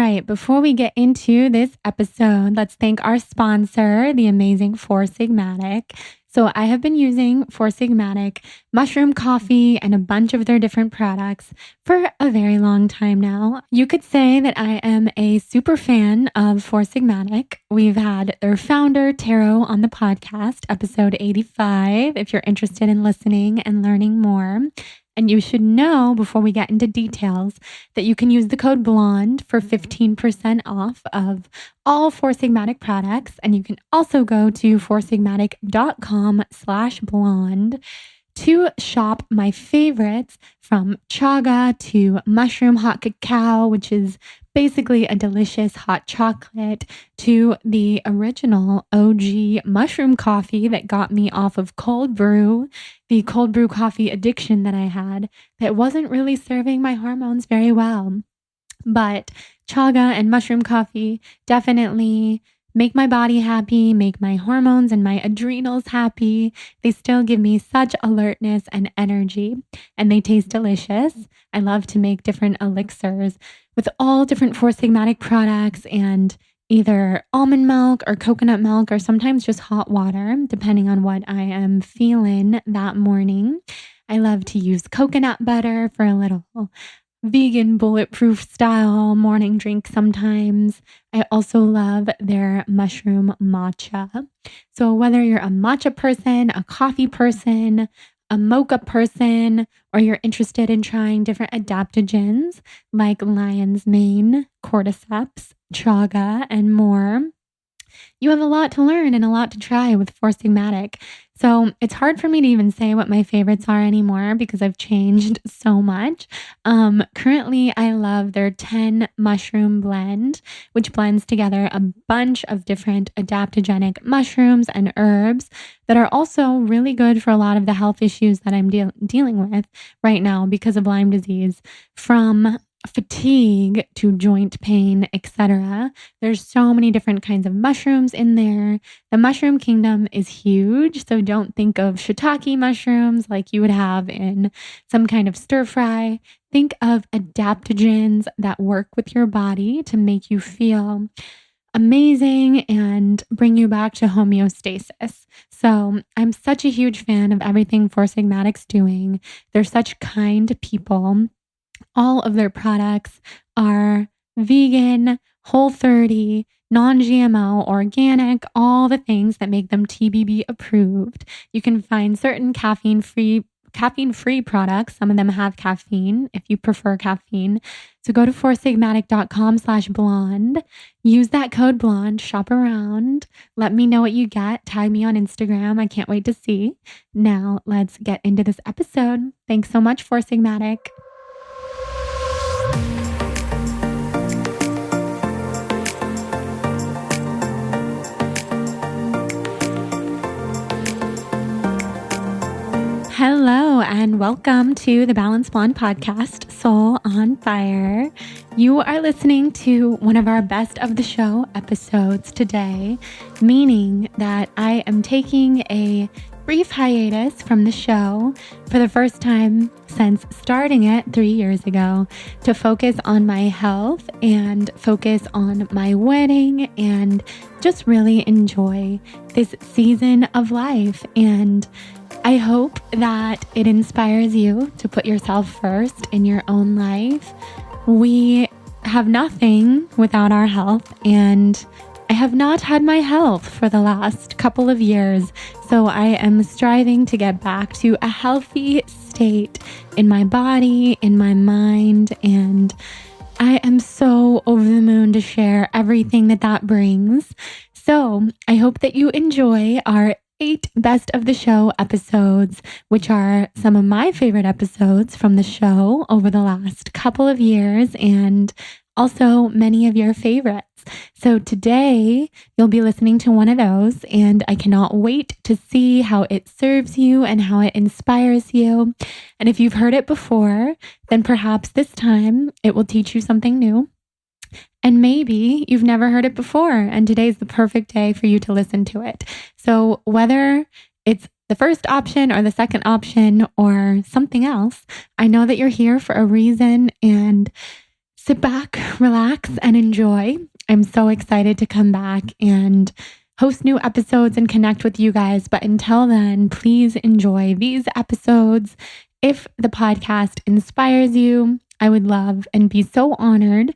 right, before we get into this episode, let's thank our sponsor, the amazing Four Sigmatic. So I have been using Four Sigmatic mushroom coffee and a bunch of their different products for a very long time now. You could say that I am a super fan of Four Sigmatic. We've had their founder, Taro, on the podcast, episode 85, if you're interested in listening and learning more. And you should know, before we get into details, that you can use the code BLONDE for 15% off of all Four Sigmatic products. And you can also go to foursigmatic.com/blonde to shop my favorites, from chaga to mushroom hot cacao, which is basically a delicious hot chocolate, to the original OG mushroom coffee that got me off of cold brew, the cold brew coffee addiction that I had that wasn't really serving my hormones very well. But chaga and mushroom coffee definitely make my body happy, make my hormones and my adrenals happy. They still give me such alertness and energy, and they taste delicious. I love to make different elixirs with all different Four Sigmatic products and either almond milk or coconut milk, or sometimes just hot water, depending on what I am feeling that morning. I love to use coconut butter for a little vegan bulletproof style morning drink sometimes. I also love their mushroom matcha. So whether you're a matcha person, a coffee person, a mocha person, or you're interested in trying different adaptogens like lion's mane, cordyceps, chaga, and more, you have a lot to learn and a lot to try with Four Sigmatic. So it's hard for me to even say what my favorites are anymore because I've changed so much. Currently, I love their 10 mushroom blend, which blends together a bunch of different adaptogenic mushrooms and herbs that are also really good for a lot of the health issues that I'm dealing with right now because of Lyme disease, from fatigue to joint pain, etc. There's so many different kinds of mushrooms in there. The mushroom kingdom is huge, so don't think of shiitake mushrooms like you would have in some kind of stir fry. Think of adaptogens that work with your body to make you feel amazing and bring you back to homeostasis. So I'm such a huge fan of everything Four Sigmatic's doing. They're such kind people. All of their products are vegan, Whole30, non-GMO, organic, all the things that make them TBB approved. You can find certain caffeine-free products. Some of them have caffeine if you prefer caffeine. So go to foursigmatic.com/blonde. Use that code BLONDE, shop around. Let me know what you get. Tag me on Instagram. I can't wait to see. Now let's get into this episode. Thanks so much, Four Sigmatic. Hello and welcome to the Balanced Blonde podcast, Soul on Fire. You are listening to one of our best of the show episodes today, meaning that I am taking a brief hiatus from the show for the first time since starting it 3 years ago to focus on my health and focus on my wedding and just really enjoy this season of life. And I hope that it inspires you to put yourself first in your own life. We have nothing without our health, and I have not had my health for the last couple of years, so I am striving to get back to a healthy state in my body, in my mind, and I am so over the moon to share everything that brings. So I hope that you enjoy our 8 best of the show episodes, which are some of my favorite episodes from the show over the last couple of years, and also many of your favorites. So today you'll be listening to one of those, and I cannot wait to see how it serves you and how it inspires you. And if you've heard it before, then perhaps this time it will teach you something new. And maybe you've never heard it before, and today's the perfect day for you to listen to it. So whether it's the first option or the second option or something else, I know that you're here for a reason, and sit back, relax, and enjoy. I'm so excited to come back and host new episodes and connect with you guys. But until then, please enjoy these episodes. If the podcast inspires you, I would love and be so honored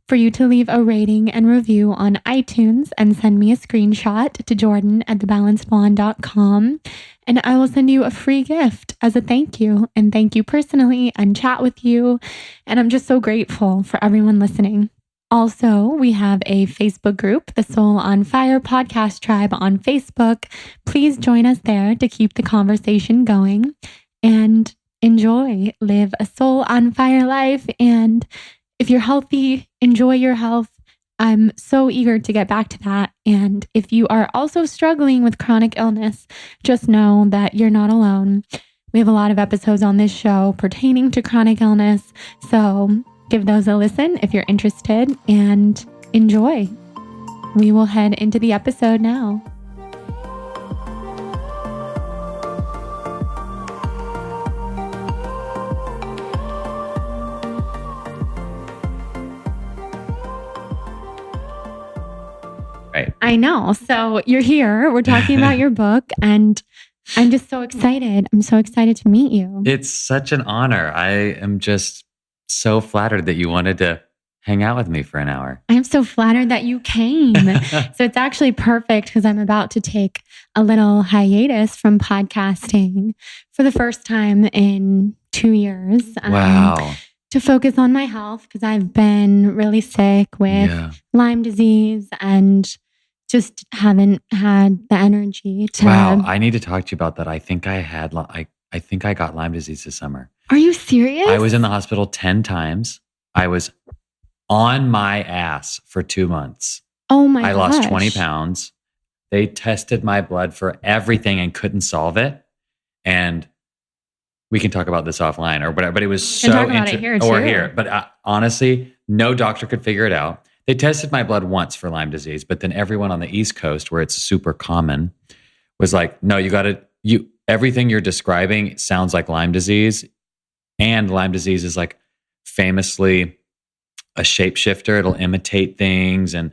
for you to leave a rating and review on iTunes and send me a screenshot to jordan@thebalancedblonde.com. And I will send you a free gift as a thank you, and thank you personally and chat with you. And I'm just so grateful for everyone listening. Also, we have a Facebook group, the Soul on Fire Podcast Tribe on Facebook. Please join us there to keep the conversation going and enjoy, live a soul on fire life. And if you're healthy, enjoy your health. I'm so eager to get back to that. And if you are also struggling with chronic illness, just know that you're not alone. We have a lot of episodes on this show pertaining to chronic illness. So give those a listen if you're interested and enjoy. We will head into the episode now. Right. I know. So you're here. We're talking about your book, and I'm just so excited. I'm so excited to meet you. It's such an honor. I am just so flattered that you wanted to hang out with me for an hour. I'm so flattered that you came. So it's actually perfect because I'm about to take a little hiatus from podcasting for the first time in 2 years. Wow. To focus on my health because I've been really sick with Lyme disease and just haven't had the energy to. Wow, I need to talk to you about that. I think I got Lyme disease this summer. Are you serious? I was in the hospital 10 times. I was on my ass for 2 months. Oh my gosh. I lost 20 pounds. They tested my blood for everything and couldn't solve it. And we can talk about this offline or whatever, but it was so interesting. But honestly, no doctor could figure it out. They tested my blood once for Lyme disease, but then everyone on the East Coast, where it's super common, was like, no, everything you're describing sounds like Lyme disease. And Lyme disease is like famously a shapeshifter. It'll imitate things and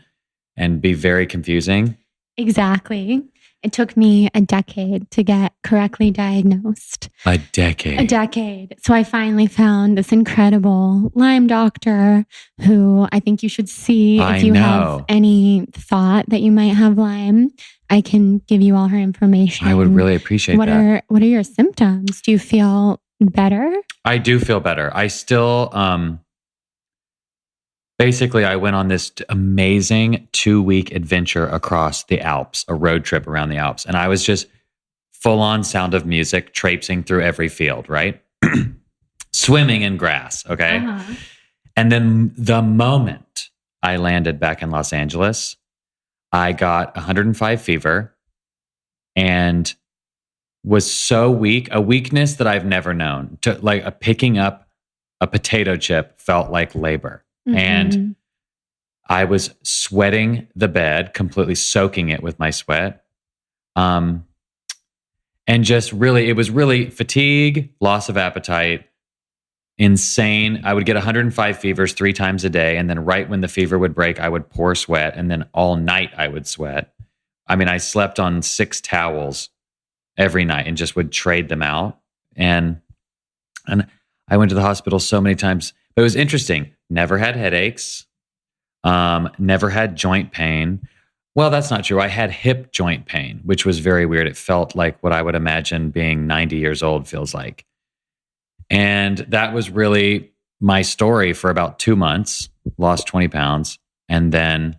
be very confusing. Exactly. It took me a decade to get correctly diagnosed. A decade. So I finally found this incredible Lyme doctor who I think you should see if you have any thought that you might have Lyme. I can give you all her information. I would really appreciate that. What are your symptoms? Do you feel better? I do feel better. I still, basically, I went on this amazing 2-week adventure across the Alps, a road trip around the Alps. And I was just full on Sound of Music, traipsing through every field, right? Swimming in grass, okay? Uh-huh. And then the moment I landed back in Los Angeles, I got 105 fever and was so weak, a weakness that I've never known. Picking up a potato chip felt like labor. Mm-hmm. And I was sweating the bed, completely soaking it with my sweat. And just really, it was really fatigue, loss of appetite, insane. I would get 105 fevers 3 times a day. And then right when the fever would break, I would pour sweat. And then all night I would sweat. I mean, I slept on 6 towels every night and just would trade them out. And I went to the hospital so many times. But it was interesting. Never had headaches. Never had joint pain. Well, that's not true. I had hip joint pain, which was very weird. It felt like what I would imagine being 90 years old feels like. And that was really my story for about 2 months. Lost 20 pounds. And then,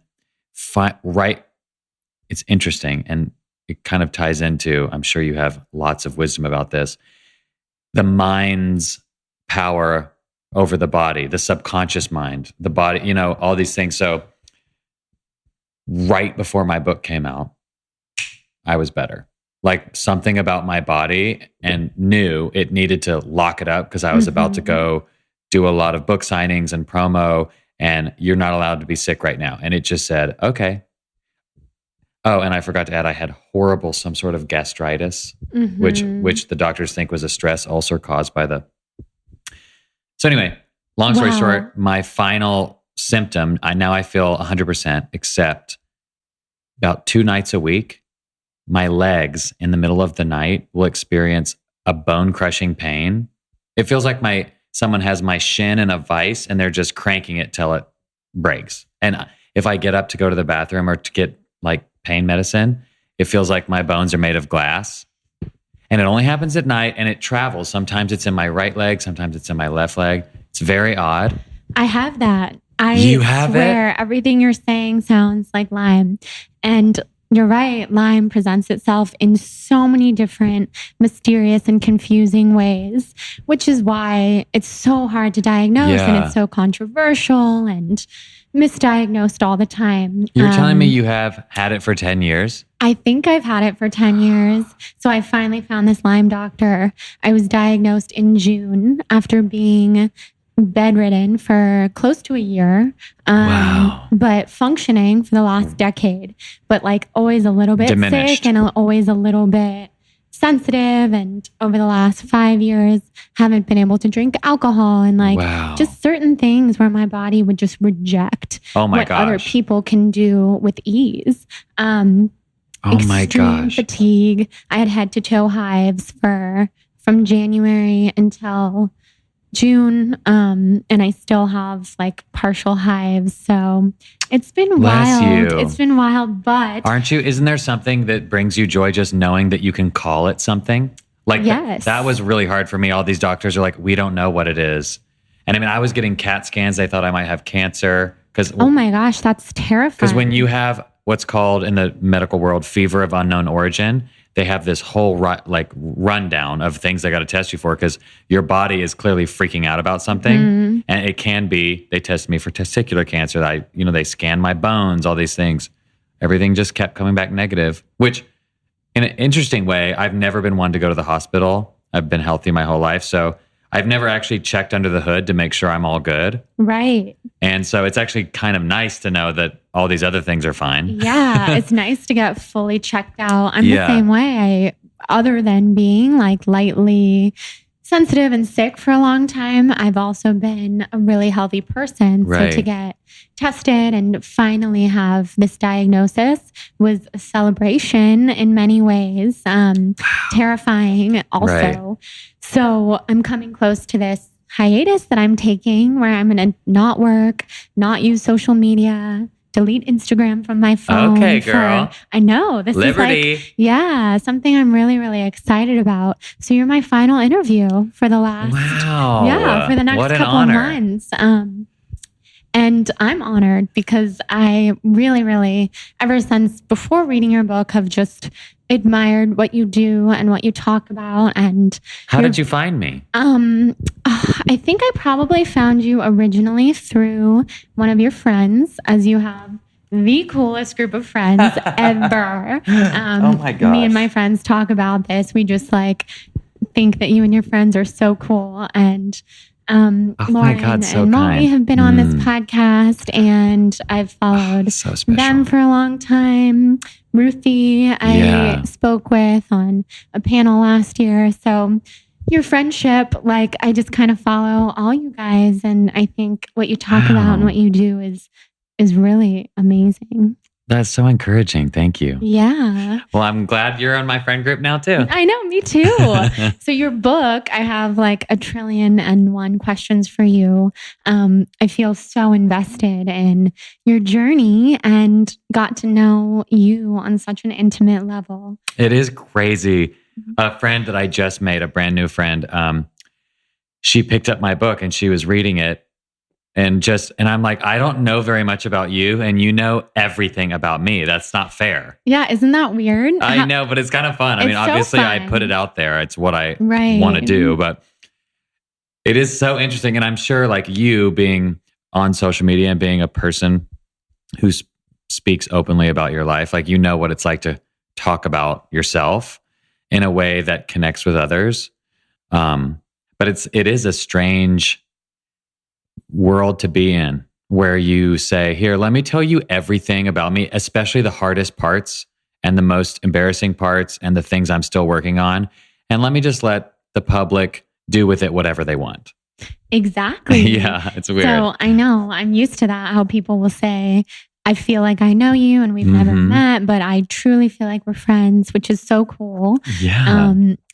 it's interesting. And it kind of ties into, I'm sure you have lots of wisdom about this, the mind's power over the body, the subconscious mind, the body, all these things. So right before my book came out, I was better. Like something about my body and knew it needed to lock it up because I was about to go do a lot of book signings and promo, and you're not allowed to be sick right now. And it just said, okay. Oh, and I forgot to add, I had some sort of gastritis, which the doctors think was a stress ulcer caused by the... So anyway, long story Wow. short, my final symptom, I feel 100%, except about 2 nights a week, my legs in the middle of the night will experience a bone crushing pain. It feels like someone has my shin in a vice and they're just cranking it till it breaks. And if I get up to go to the bathroom or to get like pain medicine, it feels like my bones are made of glass. And it only happens at night and it travels. Sometimes it's in my right leg, sometimes it's in my left leg. It's very odd. I have that. You have swear everything you're saying sounds like Lyme. And you're right. Lyme presents itself in so many different mysterious and confusing ways, which is why it's so hard to diagnose and it's so controversial and misdiagnosed all the time. You're telling me you have had it for 10 years? I think I've had it for 10 years. So I finally found this Lyme doctor. I was diagnosed in June after being bedridden for close to a year, Wow. but functioning for the last decade, but like always a little bit Diminished. sick and always a little bit sensitive. And over the last 5 years, haven't been able to drink alcohol and like Wow. just certain things where my body would just reject Oh my what other gosh. people can do with ease. Oh my Extreme gosh. fatigue. I had head to toe hives from January until June, and I still have like partial hives. So it's been Bless wild. you. It's been wild, but Aren't you? Isn't there something that brings you joy just knowing that you can call it something? Like Yes. that was really hard for me. All these doctors are like, we don't know what it is. And I mean, I was getting CAT scans. They thought I might have cancer because oh my gosh, that's terrifying. when you have what's called in the medical world fever of unknown origin, they have this whole rundown of things they got to test you for because your body is clearly freaking out about something, and it can be. They tested me for testicular cancer. They scanned my bones, all these things. Everything just kept coming back negative. Which, in an interesting way, I've never been one to go to the hospital. I've been healthy my whole life, so I've never actually checked under the hood to make sure I'm all good. right. And so it's actually kind of nice to know that all these other things are fine. Yeah, it's nice to get fully checked out. I'm the Yeah. same way. Other than being like lightly sensitive and sick for a long time, I've also been a really healthy person. Right. So to get tested and finally have this diagnosis was a celebration in many ways, terrifying also. Right. So I'm coming close to this hiatus that I'm taking where I'm going to not work, not use social media, delete Instagram from my phone. Okay, girl. I know. This Liberty. is like, something I'm really, really excited about. So you're my final interview for the last, for the next What an couple honor. of months. And I'm honored because I really, really, ever since before reading your book, have just admired what you do and what you talk about. And How did you find me? I think I probably found you originally through one of your friends, as you have the coolest group of friends ever. Oh my gosh. Me and my friends talk about this. We just like think that you and your friends are so cool. And Oh my Lauren God, so and Molly kind. have been on this podcast, and I've followed So special. them for a long time. Ruthie, I spoke with on a panel last year. So your friendship, like I just kind of follow all you guys, and I think what you talk about and what you do is really amazing. That's so encouraging. Thank you. Yeah. Well, I'm glad you're on my friend group now too. I know, me too. So your book, I have like 1,000,001 questions for you. I feel so invested in your journey and got to know you on such an intimate level. It is crazy. A friend that I just made, a brand new friend, she picked up my book and she was reading it. And I'm like, I don't know very much about you, and you know everything about me. That's not fair. Yeah, isn't that weird? I know, but it's kind of fun. I mean, It's so obviously, I fun. put it out there. It's what I Right. want to do, but it is so interesting. And I'm sure, like you being on social media and being a person who speaks openly about your life, like you know what it's like to talk about yourself in a way that connects with others. But it is a strange world to be in where you say, here, let me tell you everything about me, especially the hardest parts and the most embarrassing parts and the things I'm still working on. And let me just let the public do with it whatever they want. Exactly. Yeah, it's weird. So I know I'm used to that, how people will say, I feel like I know you and we've never met, but I truly feel like we're friends, which is so cool. Yeah.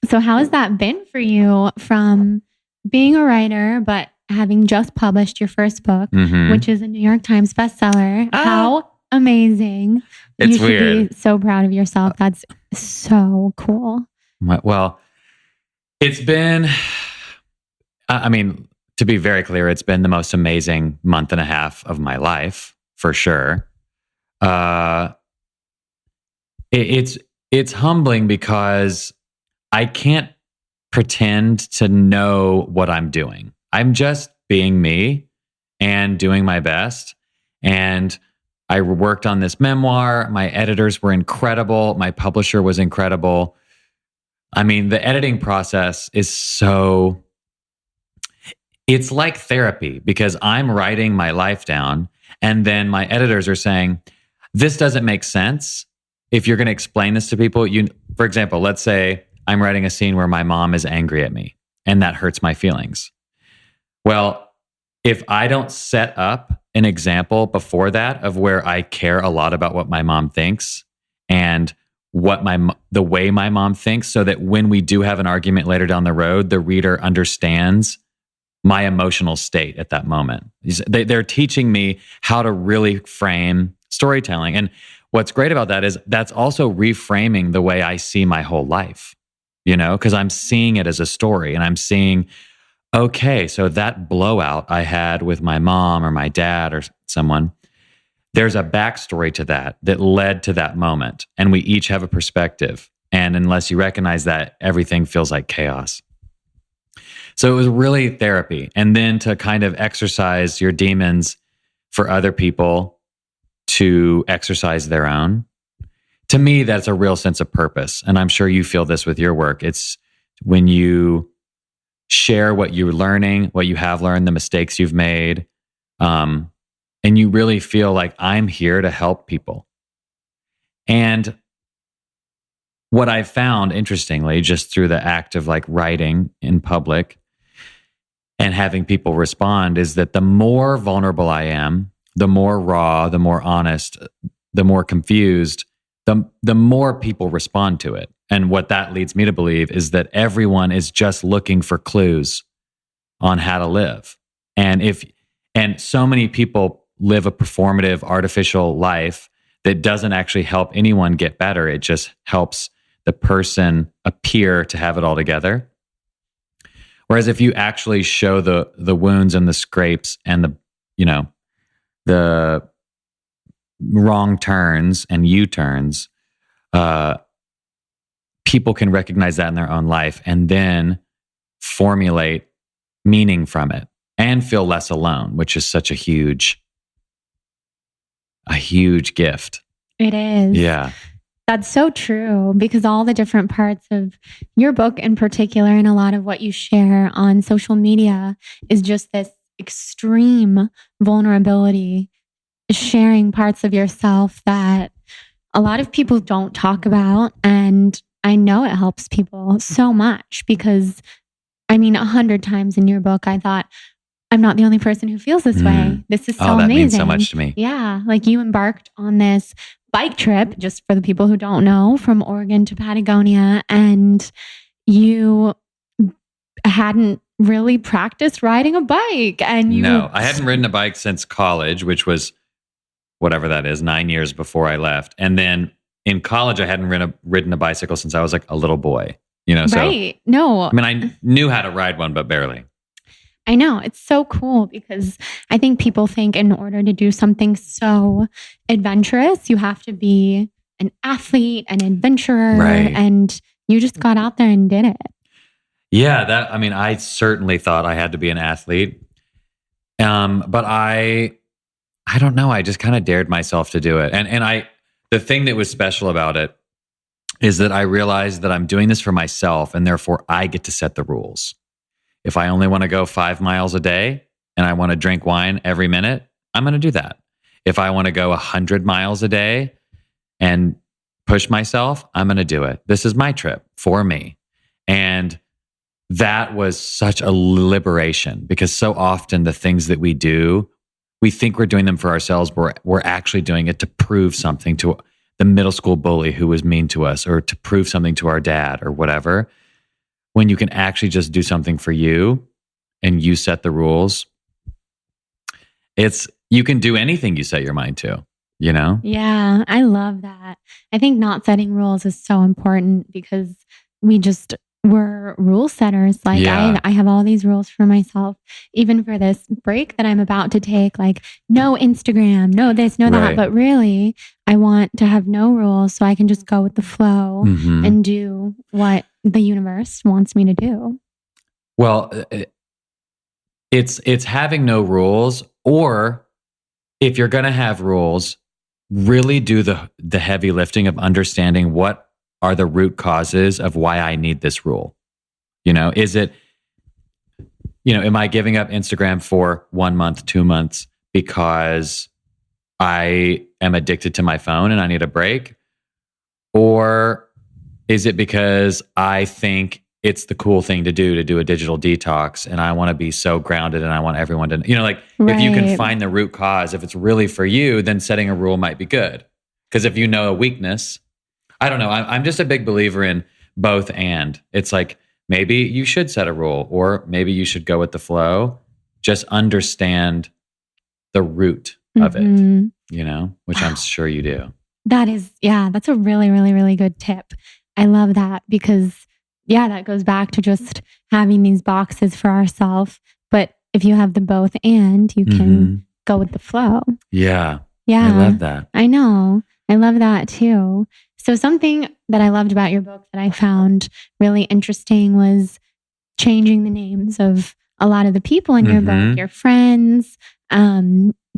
So how has that been for you from being a writer, but having just published your first book, which is a New York Times bestseller? How amazing. It's you should weird. be so proud of yourself. That's so cool. Well, it's been, I mean, to be very clear, it's been the most amazing month and a half of my life, for sure. It's humbling because I can't pretend to know what I'm doing. I'm just being me and doing my best. And I worked on this memoir. My editors were incredible. My publisher was incredible. I mean, the editing process is it's like therapy because I'm writing my life down and then my editors are saying, this doesn't make sense. If you're going to explain this to people, for example, let's say I'm writing a scene where my mom is angry at me and that hurts my feelings. Well, if I don't set up an example before that of where I care a lot about what my mom thinks and the way my mom thinks, so that when we do have an argument later down the road, the reader understands my emotional state at that moment. They're teaching me how to really frame storytelling. And what's great about that is that's also reframing the way I see my whole life, because I'm seeing it as a story and I'm seeing, okay, so that blowout I had with my mom or my dad or someone, there's a backstory to that led to that moment. And we each have a perspective. And unless you recognize that, everything feels like chaos. So it was really therapy. And then to kind of exercise your demons for other people to exercise their own. To me, that's a real sense of purpose. And I'm sure you feel this with your work. It's when you share what you're learning, what you have learned, the mistakes you've made, and you really feel like I'm here to help people. And what I found, interestingly, just through the act of like writing in public and having people respond, is that the more vulnerable I am, the more raw, the more honest, the more confused, the more people respond to it. And what that leads me to believe is that everyone is just looking for clues on how to live. And so many people live a performative, artificial life that doesn't actually help anyone get better. It just helps the person appear to have it all together. Whereas if you actually show the wounds and the scrapes and the wrong turns and U-turns, people can recognize that in their own life and then formulate meaning from it and feel less alone, which is such a huge gift. It is. Yeah. That's so true, because all the different parts of your book in particular and a lot of what you share on social media is just this extreme vulnerability, sharing parts of yourself that a lot of people don't talk about. And I know it helps people so much because, 100 times in your book, I thought, I'm not the only person who feels this way. This is so amazing. That means so much to me. Yeah. Like you embarked on this bike trip, just for the people who don't know, from Oregon to Patagonia, and you hadn't really practiced riding a bike. And No, I hadn't ridden a bike since college, which was whatever that is, 9 years before I left. And then in college, I hadn't ridden a bicycle since I was like a little boy, so. Right. No. I knew how to ride one, but barely. I know. It's so cool because I think people think in order to do something so adventurous, you have to be an athlete, an adventurer, right. And you just got out there and did it. Yeah, I certainly thought I had to be an athlete. But I don't know. I just kind of dared myself to do it. And the thing that was special about it is that I realized that I'm doing this for myself and therefore I get to set the rules. If I only want to go 5 miles a day and I want to drink wine every minute, I'm going to do that. If I want to go 100 miles a day and push myself, I'm going to do it. This is my trip for me. And that was such a liberation, because so often the things that we do, we think we're doing them for ourselves, but we're actually doing it to prove something to the middle school bully who was mean to us, or to prove something to our dad or whatever. When you can actually just do something for you and you set the rules, you can do anything you set your mind to, you know? Yeah, I love that. I think not setting rules is so important, because we're rule setters. Like I have all these rules for myself, even for this break that I'm about to take, like no Instagram, no this, no that. But really, I want to have no rules so I can just go with the flow and do what the universe wants me to do. Well, it's having no rules, or if you're going to have rules, really do the heavy lifting of understanding what are the root causes of why I need this rule. You know, is it, am I giving up Instagram for 1 month, 2 months because I am addicted to my phone and I need a break? Or is it because I think it's the cool thing to do a digital detox, and I want to be so grounded and I want everyone to, if you can find the root cause, if it's really for you, then setting a rule might be good. Because if you know a weakness, I don't know. I'm just a big believer in both and. It's like, maybe you should set a rule, or maybe you should go with the flow. Just understand the root of it, which I'm sure you do. That's a really, really, really good tip. I love that, because that goes back to just having these boxes for ourselves. But if you have the both and, you can go with the flow. Yeah. I love that. I know. I love that too. So something that I loved about your book that I found really interesting was changing the names of a lot of the people in your book, your friends,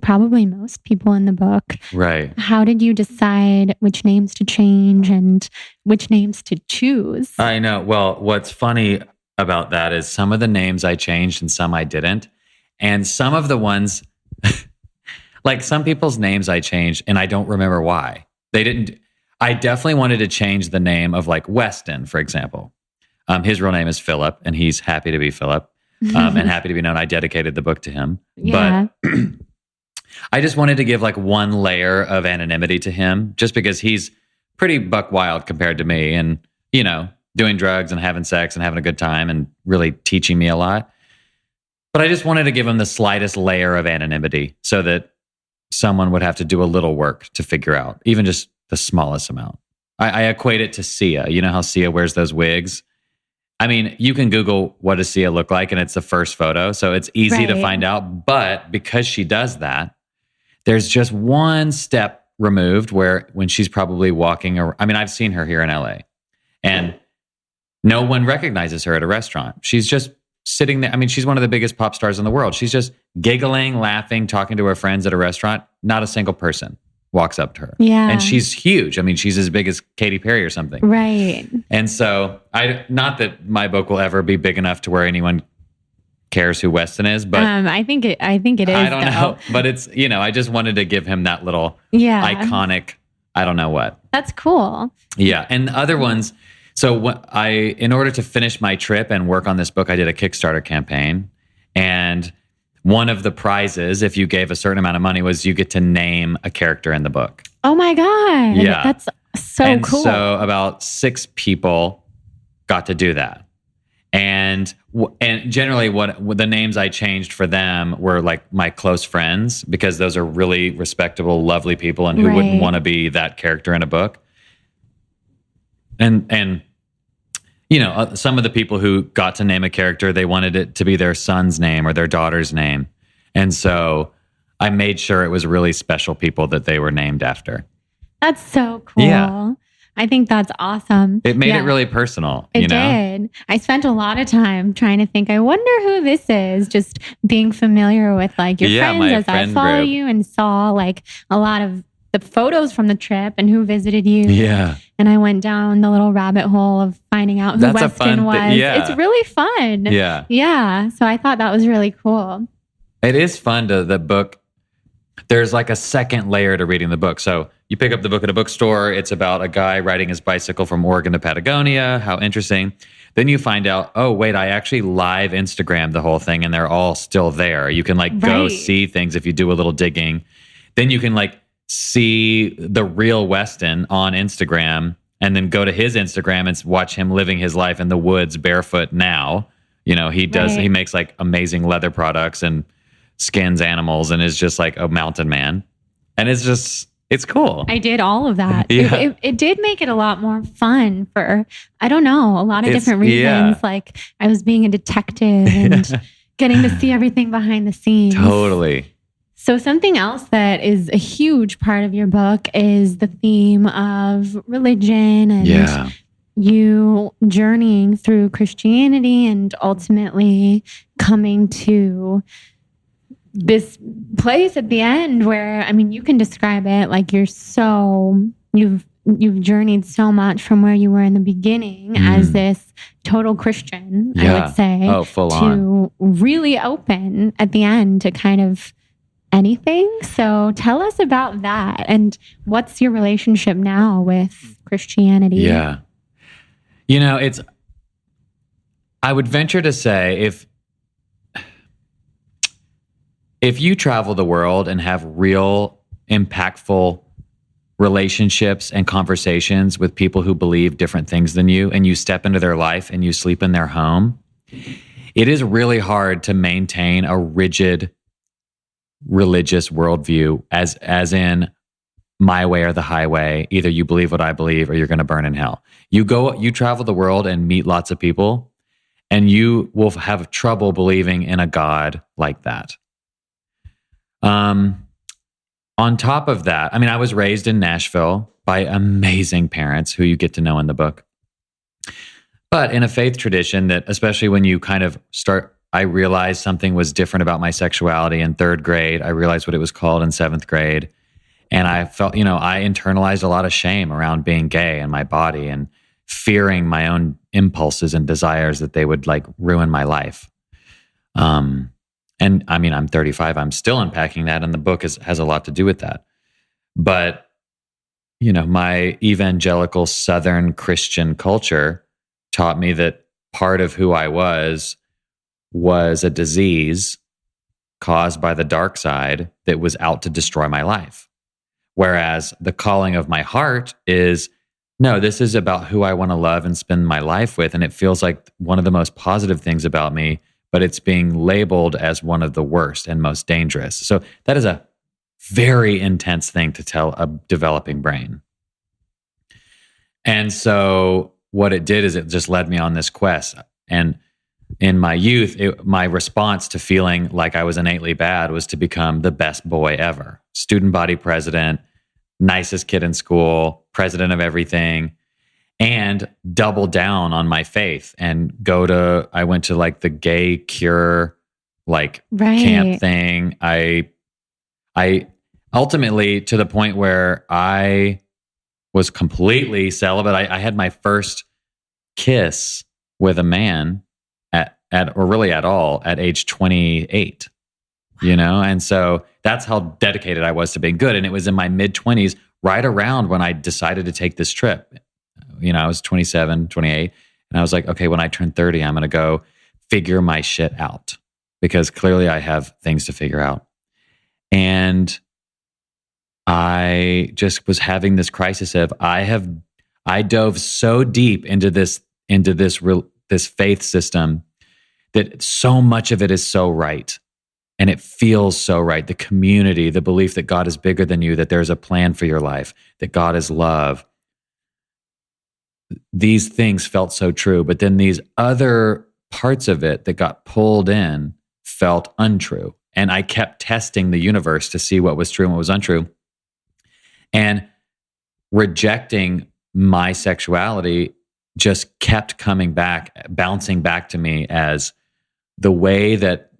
probably most people in the book. Right. How did you decide which names to change and which names to choose? I know. Well, what's funny about that is some of the names I changed and some I didn't. And some of the ones, like some people's names I changed and I don't remember why. They didn't. I definitely wanted to change the name of like Weston, for example. His real name is Philip, and he's happy to be Philip, and happy to be known. I dedicated the book to him. Yeah. But I just wanted to give like one layer of anonymity to him, just because he's pretty buck wild compared to me, and, doing drugs and having sex and having a good time and really teaching me a lot. But I just wanted to give him the slightest layer of anonymity so that someone would have to do a little work to figure out, even just the smallest amount. I equate it to Sia. You know how Sia wears those wigs? I mean, you can Google what does Sia look like, and it's the first photo, so it's easy to find out. But because she does that, there's just one step removed where when she's probably walking around, I mean, I've seen her here in LA, and no one recognizes her at a restaurant. She's just sitting there. I mean, she's one of the biggest pop stars in the world. She's just giggling, laughing, talking to her friends at a restaurant. Not a single person walks up to her. Yeah. And she's huge. I mean, she's as big as Katy Perry or something. Right. And so not that my book will ever be big enough to where anyone cares who Weston is, but I think it is. I don't know. But it's, I just wanted to give him that little iconic, I don't know what. That's cool. Yeah. And other ones. So in order to finish my trip and work on this book, I did a Kickstarter campaign. And one of the prizes, if you gave a certain amount of money, was you get to name a character in the book. Oh my God. Yeah. That's so cool. So about 6 people got to do that. And generally what the names I changed for them were like my close friends, because those are really respectable, lovely people, and who wouldn't want to be that character in a book. And some of the people who got to name a character, they wanted it to be their son's name or their daughter's name. And so I made sure it was really special people that they were named after. That's so cool. Yeah. I think that's awesome. It made it really personal. It did. I spent a lot of time trying to think, I wonder who this is, just being familiar with like your friends as I follow you and saw like a lot of the photos from the trip and who visited you. Yeah. And I went down the little rabbit hole of finding out who Weston was. It's really fun. Yeah. Yeah. So I thought that was really cool. It is fun the book. There's like a second layer to reading the book. So you pick up the book at a bookstore. It's about a guy riding his bicycle from Oregon to Patagonia. How interesting. Then you find out, oh, wait, I actually live Instagram the whole thing and they're all still there. You can like go see things if you do a little digging. Then you can like see the real Weston on Instagram and then go to his Instagram and watch him living his life in the woods barefoot now. You know, he makes like amazing leather products and skins animals and is just like a mountain man. And it's cool. I did all of that. Yeah. It did make it a lot more fun for, I don't know, a lot of different reasons. Yeah. Like I was being a detective and getting to see everything behind the scenes. Totally. So something else that is a huge part of your book is the theme of religion and you journeying through Christianity and ultimately coming to this place at the end where, I mean, you can describe it like you've journeyed so much from where you were in the beginning as this total Christian, I would say, full to really open at the end to kind of anything. So tell us about that and what's your relationship now with Christianity? Yeah. You know, I would venture to say if you travel the world and have real impactful relationships and conversations with people who believe different things than you, and you step into their life and you sleep in their home, it is really hard to maintain a rigid religious worldview as in my way or the highway. Either you believe what I believe or you're going to burn in hell. You travel the world and meet lots of people and you will have trouble believing in a God like that. On top of that, I mean, I was raised in Nashville by amazing parents who you get to know in the book. But in a faith tradition that, especially when you kind of start, I realized something was different about my sexuality in third grade. I realized what it was called in seventh grade. And I felt, I internalized a lot of shame around being gay and my body and fearing my own impulses and desires that they would like ruin my life. And I mean, I'm 35, I'm still unpacking that. And the book has a lot to do with that. But, my evangelical Southern Christian culture taught me that part of who I was a disease caused by the dark side that was out to destroy my life. Whereas the calling of my heart is, no, this is about who I want to love and spend my life with. And it feels like one of the most positive things about me, but it's being labeled as one of the worst and most dangerous. So that is a very intense thing to tell a developing brain. And so what it did is it just led me on this quest. And in my youth, my response to feeling like I was innately bad was to become the best boy ever. Student body president, nicest kid in school, president of everything, and double down on my faith and I went to like the gay cure, camp thing. I ultimately, to the point where I was completely celibate. I had my first kiss with a man at age 28, And so that's how dedicated I was to being good. And it was in my mid-20s, right around when I decided to take this trip. I was 27, 28. And I was like, okay, when I turn 30, I'm going to go figure my shit out because clearly I have things to figure out. And I just was having this crisis of I dove so deep into this faith system that so much of it is so right. And it feels so right. The community, the belief that God is bigger than you, that there's a plan for your life, that God is love. These things felt so true. But then these other parts of it that got pulled in felt untrue. And I kept testing the universe to see what was true and what was untrue. And rejecting my sexuality just kept coming back, bouncing back to me as the way that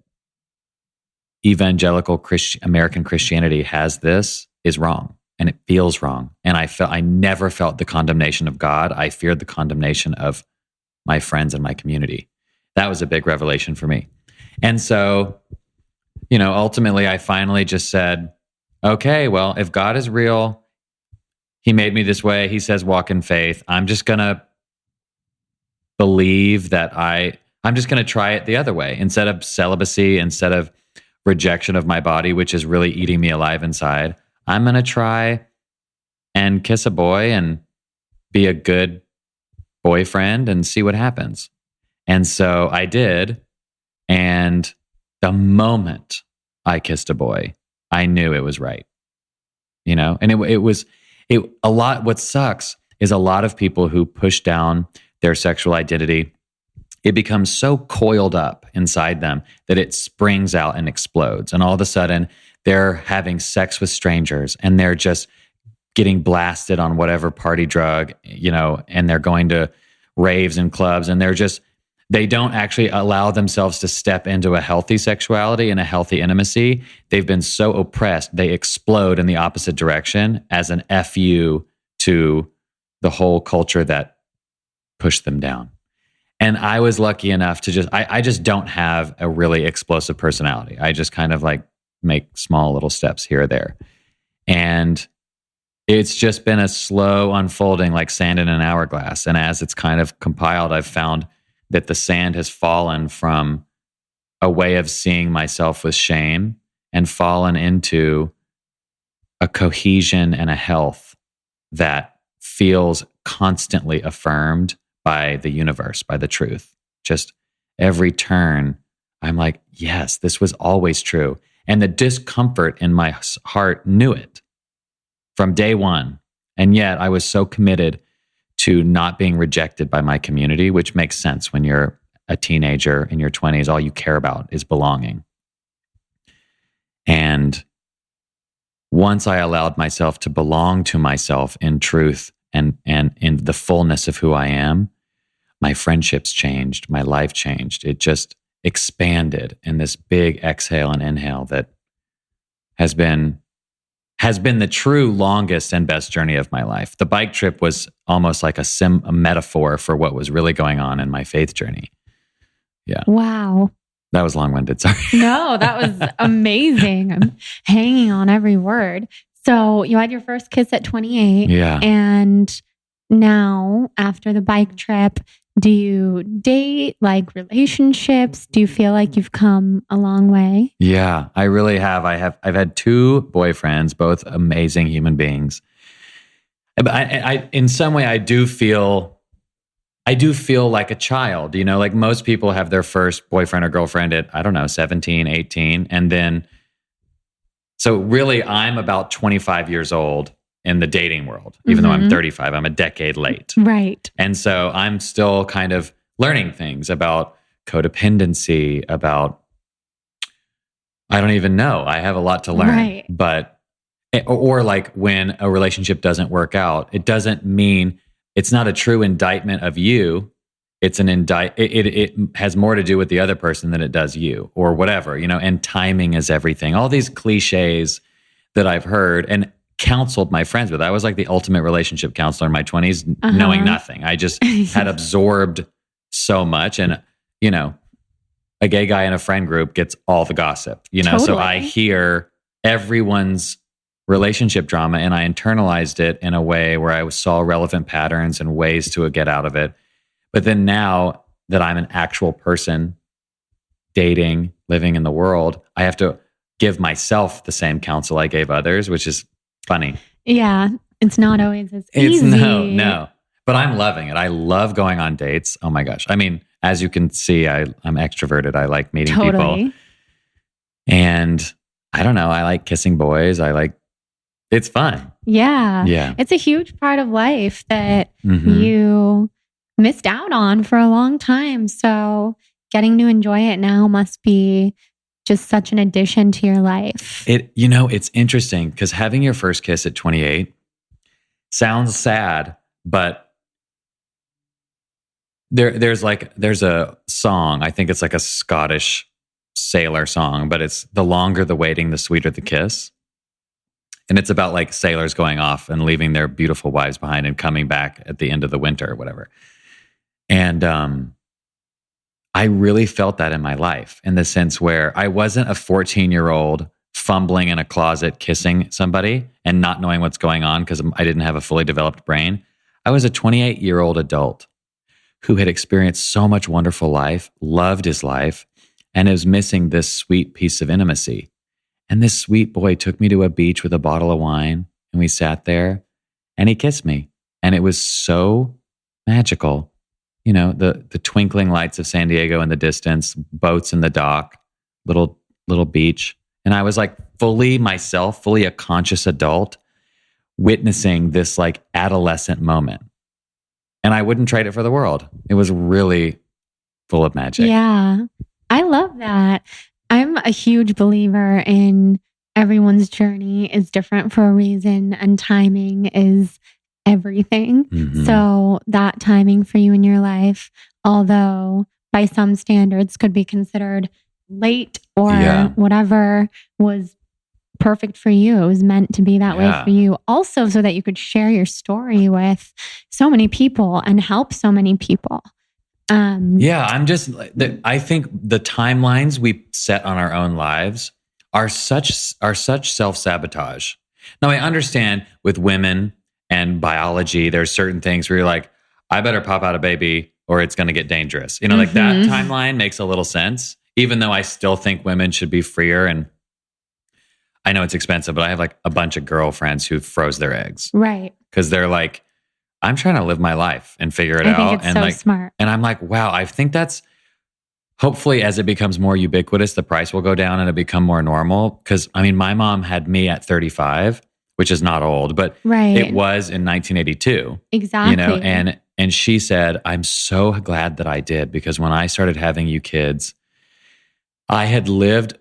evangelical American Christianity has this is wrong. And it feels wrong. And I never felt the condemnation of God. I feared the condemnation of my friends and my community. That was a big revelation for me. And so, ultimately I finally just said, okay, well, if God is real, He made me this way. He says, walk in faith. I'm just going to believe that I'm just going to try it the other way. Instead of celibacy, instead of rejection of my body, which is really eating me alive inside, I'm going to try and kiss a boy and be a good boyfriend and see what happens. And so I did. And the moment I kissed a boy, I knew it was right. You know, and it was a lot. What sucks is a lot of people who push down their sexual identity, it becomes so coiled up inside them that it springs out and explodes. And all of a sudden, they're having sex with strangers and they're just getting blasted on whatever party drug, you know, and they're going to raves and clubs, and they don't actually allow themselves to step into a healthy sexuality and a healthy intimacy. They've been so oppressed, they explode in the opposite direction as an FU to the whole culture that pushed them down. And I was lucky enough to I just don't have a really explosive personality. I just kind of like make small little steps here or there. And it's just been a slow unfolding like sand in an hourglass. And as it's kind of compiled, I've found that the sand has fallen from a way of seeing myself with shame and fallen into a cohesion and a health that feels constantly affirmed by the universe, by the truth. Just every turn, I'm like, yes, this was always true. And the discomfort in my heart knew it from day one. And yet I was so committed to not being rejected by my community, which makes sense when you're a teenager in your 20s, all you care about is belonging. And once I allowed myself to belong to myself in truth and in the fullness of who I am, my friendships changed, my life changed. It just expanded in this big exhale and inhale that has been the true longest and best journey of my life. The bike trip was almost like a metaphor for what was really going on in my faith journey. Yeah. Wow. That was long-winded, sorry. No, that was amazing. I'm hanging on every word. So you had your first kiss at 28. Yeah. And now, after the bike trip, do you date, like relationships? Do you feel like you've come a long way? Yeah, I really have. I've had 2 boyfriends, both amazing human beings. But I in some way, I do feel like a child, you know, like most people have their first boyfriend or girlfriend at, I don't know, 17, 18. And then, so really I'm about 25 years old in the dating world, even though I'm 35, I'm a decade late. Right. And so I'm still kind of learning things about codependency, about, I don't even know. I have a lot to learn. Right. But, or like when a relationship doesn't work out, it doesn't mean, it's not a true indictment of you. It's an it has more to do with the other person than it does you or whatever, you know, and timing is everything. All these cliches that I've heard and counseled my friends with. I was like the ultimate relationship counselor in my 20s, knowing nothing. I just had absorbed so much. And, you know, a gay guy in a friend group gets all the gossip, you know? Totally. So I hear everyone's relationship drama and I internalized it in a way where I saw relevant patterns and ways to get out of it. But then now that I'm an actual person dating, living in the world, I have to give myself the same counsel I gave others, which is funny. Yeah. It's not always as easy. No. But I'm loving it. I love going on dates. Oh my gosh. I mean, as you can see, I'm extroverted. I like meeting people. And I don't know. I like kissing boys. It's fun. Yeah. Yeah. It's a huge part of life that you missed out on for a long time. So getting to enjoy it now must be just such an addition to your life. It's interesting because having your first kiss at 28 sounds sad, but there's a song, I think it's like a Scottish sailor song, but it's the longer the waiting, the sweeter the kiss. And it's about like sailors going off and leaving their beautiful wives behind and coming back at the end of the winter or whatever. And I really felt that in my life in the sense where I wasn't a 14-year-old fumbling in a closet kissing somebody and not knowing what's going on because I didn't have a fully developed brain. I was a 28-year-old adult who had experienced so much wonderful life, loved his life, and is missing this sweet piece of intimacy. And this sweet boy took me to a beach with a bottle of wine, and we sat there, and he kissed me. And it was so magical. The twinkling lights of San Diego in the distance, boats in the dock, little beach. And I was like fully myself, fully a conscious adult, witnessing this like adolescent moment. And I wouldn't trade it for the world. It was really full of magic. Yeah, I love that. I'm a huge believer in everyone's journey is different for a reason, and timing is everything. Mhm. So that timing for you in your life, although by some standards could be considered late or Yeah. whatever, was perfect for you. It was meant to be that way Yeah. for you. Also, so that you could share your story with so many people and help so many people. Yeah, I think the timelines we set on our own lives are such self-sabotage. Now, I understand with women and biology, there's certain things where you're like, I better pop out a baby or it's going to get dangerous. Like that Mhm. timeline makes a little sense, even though I still think women should be freer. And I know it's expensive, but I have like a bunch of girlfriends who froze their eggs Right. because they're like, I'm trying to live my life and figure it I out. think it's And so like, smart. and I'm like, wow, I think that's hopefully as it becomes more ubiquitous, the price will go down and it become more normal. Cause I mean, my mom had me at 35, which is not old, but Right. it was in 1982, Exactly. and she said, I'm so glad that I did, because when I started having you kids, I had lived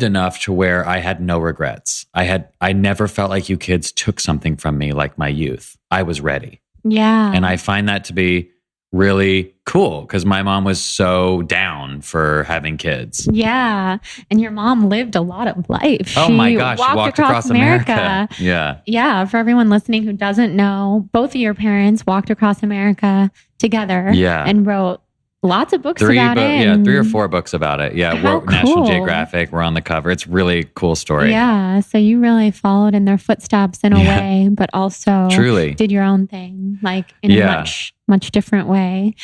enough to where I had no regrets. I never felt like you kids took something from me like my youth. I was ready. Yeah. And I find that to be really cool because my mom was so down for having kids. Yeah. And your mom lived a lot of life. Oh my gosh, she walked across America. Yeah. Yeah. For everyone listening who doesn't know, both of your parents walked across America together. Yeah. And wrote lots of books about it. Yeah, and 3 or 4 books about it. Yeah, How we're National cool. Geographic. We're on the cover. It's really cool story. Yeah. So you really followed in their footsteps in a Yeah. way, but also Truly. did your own thing, like in a Yeah. much different way.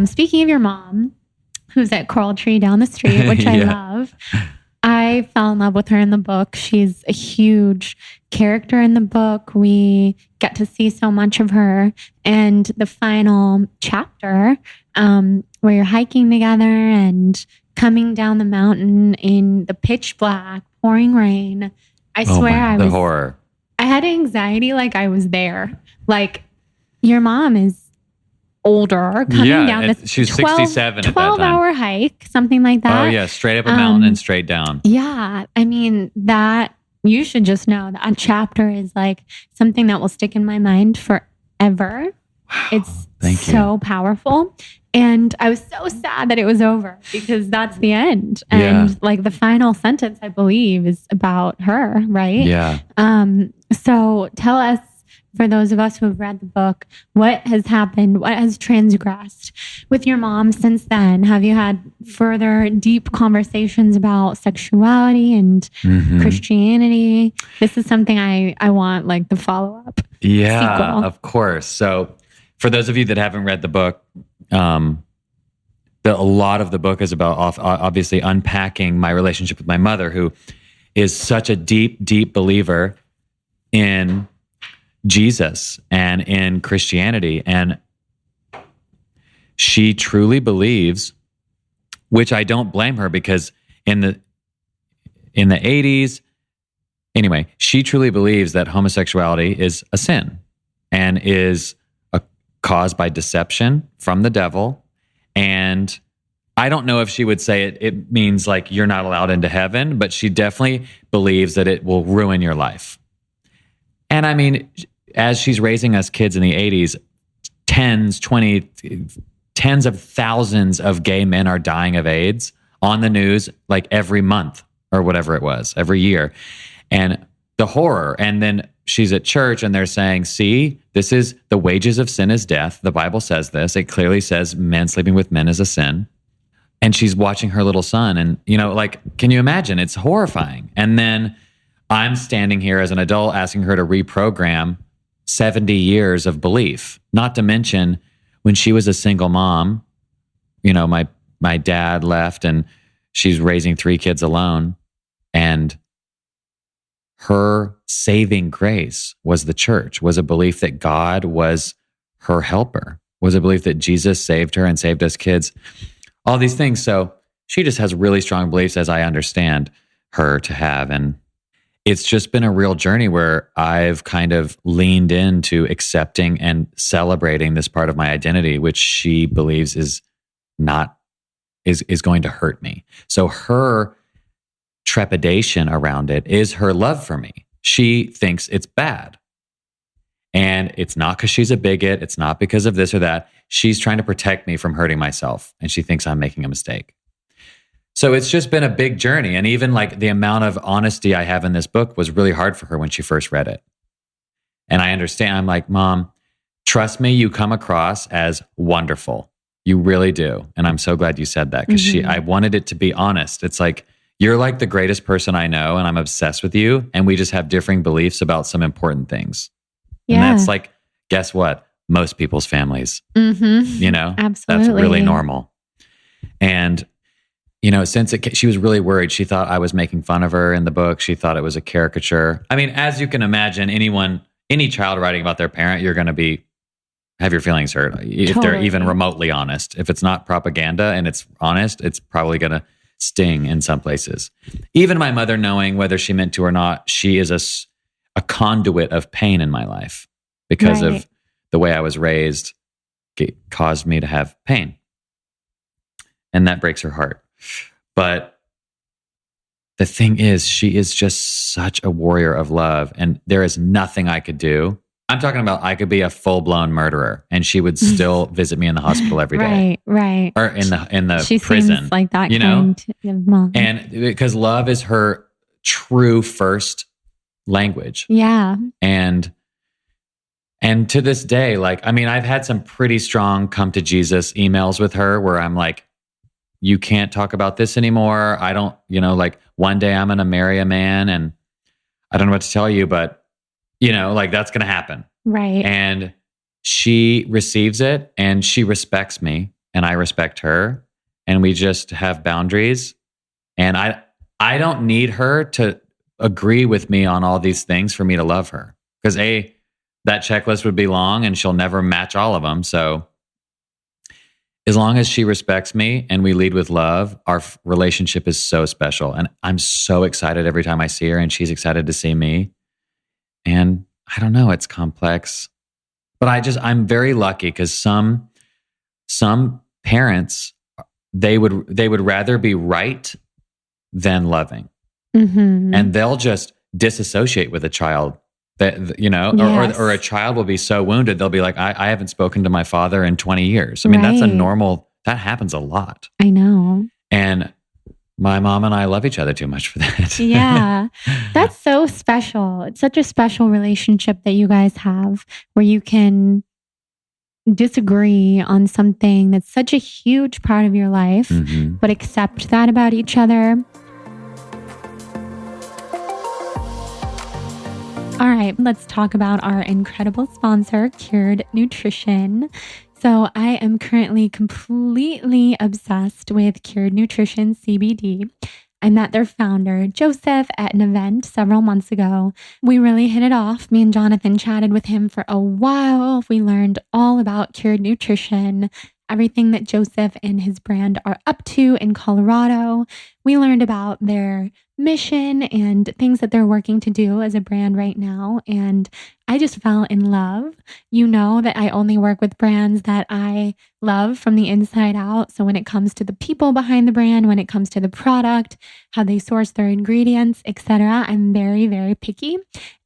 Speaking of your mom, who's at Coral Tree down the street, which I Yeah. love. I fell in love with her in the book. She's a huge character in the book. We get to see so much of her. And the final chapter, where you're hiking together and coming down the mountain in the pitch black, pouring rain. I swear the horror. I had anxiety like I was there. Like, your mom is older, coming down this she's 67 at that time. 12-hour hike, something like that. Oh yeah, straight up a mountain and straight down. Yeah. I mean, that you should just know that chapter is like something that will stick in my mind forever. It's Thank so powerful. And I was so sad that it was over because that's the end. And Yeah. like the final sentence, I believe, is about her, right? Yeah. So tell us, for those of us who have read the book, what has happened? What has transgressed with your mom since then? Have you had further deep conversations about sexuality and Mhm. Christianity? This is something I want, like the follow-up. Yeah, sequel. of course. So for those of you that haven't read the book, a lot of the book is about obviously unpacking my relationship with my mother, who is such a deep, deep believer in Jesus and in Christianity. And she truly believes, which I don't blame her, because in the 80s, anyway, she truly believes that homosexuality is a sin and is caused by deception from the devil. And I don't know if she would say it means like you're not allowed into heaven, but she definitely believes that it will ruin your life. And I mean, as she's raising us kids in the 80s, tens of thousands of gay men are dying of AIDS on the news like every month or whatever it was, every year. And the horror. And then she's at church and they're saying, see, this is the wages of sin is death. The Bible says this. It clearly says men sleeping with men is a sin. And she's watching her little son. And, like, can you imagine? It's horrifying. And then I'm standing here as an adult asking her to reprogram 70 years of belief, not to mention when she was a single mom, my dad left and she's raising 3 kids alone. And her saving grace was the church, was a belief that God was her helper, was a belief that Jesus saved her and saved us kids, all these things. So she just has really strong beliefs, as I understand her to have. And it's just been a real journey where I've kind of leaned into accepting and celebrating this part of my identity, which she believes is going to hurt me. So her trepidation around it is her love for me. She thinks it's bad. And it's not because she's a bigot. It's not because of this or that. She's trying to protect me from hurting myself. And she thinks I'm making a mistake. So it's just been a big journey. And even like the amount of honesty I have in this book was really hard for her when she first read it. And I understand. I'm like, Mom, trust me, you come across as wonderful. You really do. And I'm so glad you said that because I wanted it to be honest. It's like, you're like the greatest person I know and I'm obsessed with you. And we just have differing beliefs about some important things. Yeah. And that's like, guess what? Most people's families, absolutely. That's really normal. And, since she was really worried, she thought I was making fun of her in the book. She thought it was a caricature. I mean, as you can imagine, any child writing about their parent, you're going to have your feelings hurt if they're even remotely honest. If it's not propaganda and it's honest, it's probably going to sting in some places. Even my mother, knowing whether she meant to or not, she is a conduit of pain in my life because of the way I was raised. It caused me to have pain. And that breaks her heart. But the thing is, she is just such a warrior of love. And there is nothing I could do. I'm talking about I could be a full-blown murderer and she would still visit me in the hospital every day. Right. Or in the she prison. Seems like that kind of mom. And because love is her true first language. Yeah. And to this day, I've had some pretty strong come to Jesus emails with her where I'm like, you can't talk about this anymore. I don't, one day I'm going to marry a man and I don't know what to tell you, but that's going to happen. Right. And she receives it and she respects me and I respect her and we just have boundaries. And I don't need her to agree with me on all these things for me to love her. Because that checklist would be long and she'll never match all of them. So as long as she respects me and we lead with love, our relationship is so special. And I'm so excited every time I see her and she's excited to see me. And I don't know, it's complex. But I'm very lucky because some parents, they would rather be right than loving. And they'll just disassociate with a child that, Yes. or a child will be so wounded, they'll be like, I haven't spoken to my father in 20 years. I mean, that's that happens a lot. I know. And my mom and I love each other too much for that. Yeah. That's so special. It's such a special relationship that you guys have where you can disagree on something that's such a huge part of your life, but accept that about each other. All right, let's talk about our incredible sponsor, Cured Nutrition. So I am currently completely obsessed with Cured Nutrition CBD. I met their founder, Joseph, at an event several months ago. We really hit it off. Me and Jonathan chatted with him for a while. We learned all about Cured Nutrition, everything that Joseph and his brand are up to in Colorado. We learned about their mission and things that they're working to do as a brand right now. And I just fell in love. You know that I only work with brands that I love from the inside out. So when it comes to the people behind the brand, when it comes to the product, how they source their ingredients, etc., I'm very, very picky.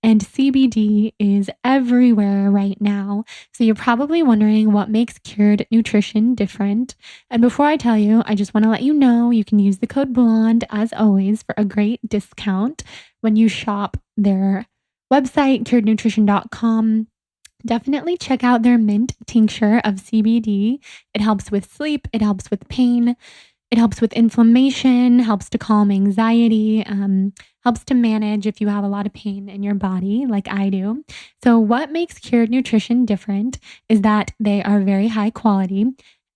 And CBD is everywhere right now. So you're probably wondering what makes Cured Nutrition different. And before I tell you, I just want to let you know you can use the code BLONDE as always for a great discount when you shop their website, curednutrition.com. Definitely check out their mint tincture of CBD. It helps with sleep. It helps with pain. It helps with inflammation, helps to calm anxiety, helps to manage if you have a lot of pain in your body, like I do. So, what makes Cured Nutrition different is that they are very high quality.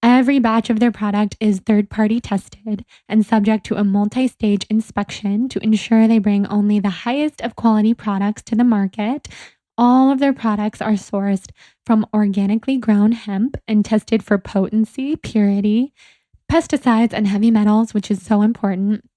Every batch of their product is third party tested and subject to a multi stage inspection to ensure they bring only the highest of quality products to the market. All of their products are sourced from organically grown hemp and tested for potency, purity, pesticides, and heavy metals, which is so important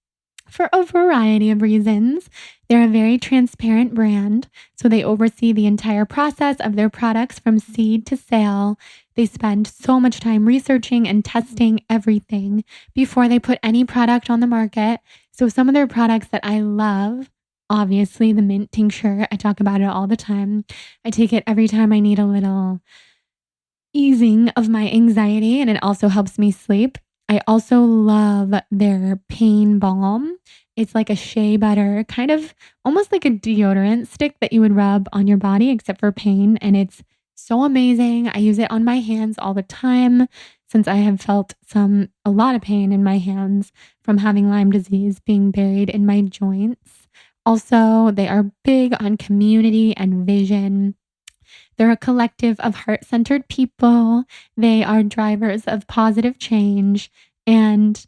for a variety of reasons. They're a very transparent brand, so they oversee the entire process of their products from seed to sale. They spend so much time researching and testing everything before they put any product on the market. So some of their products that I love, obviously the mint tincture, I talk about it all the time. I take it every time I need a little easing of my anxiety, and it also helps me sleep. I also love their pain balm. It's like a shea butter, kind of almost like a deodorant stick that you would rub on your body, except for pain. And it's so amazing. I use it on my hands all the time since I have felt a lot of pain in my hands from having Lyme disease being buried in my joints. Also, they are big on community and vision. They're a collective of heart-centered people. They are drivers of positive change, and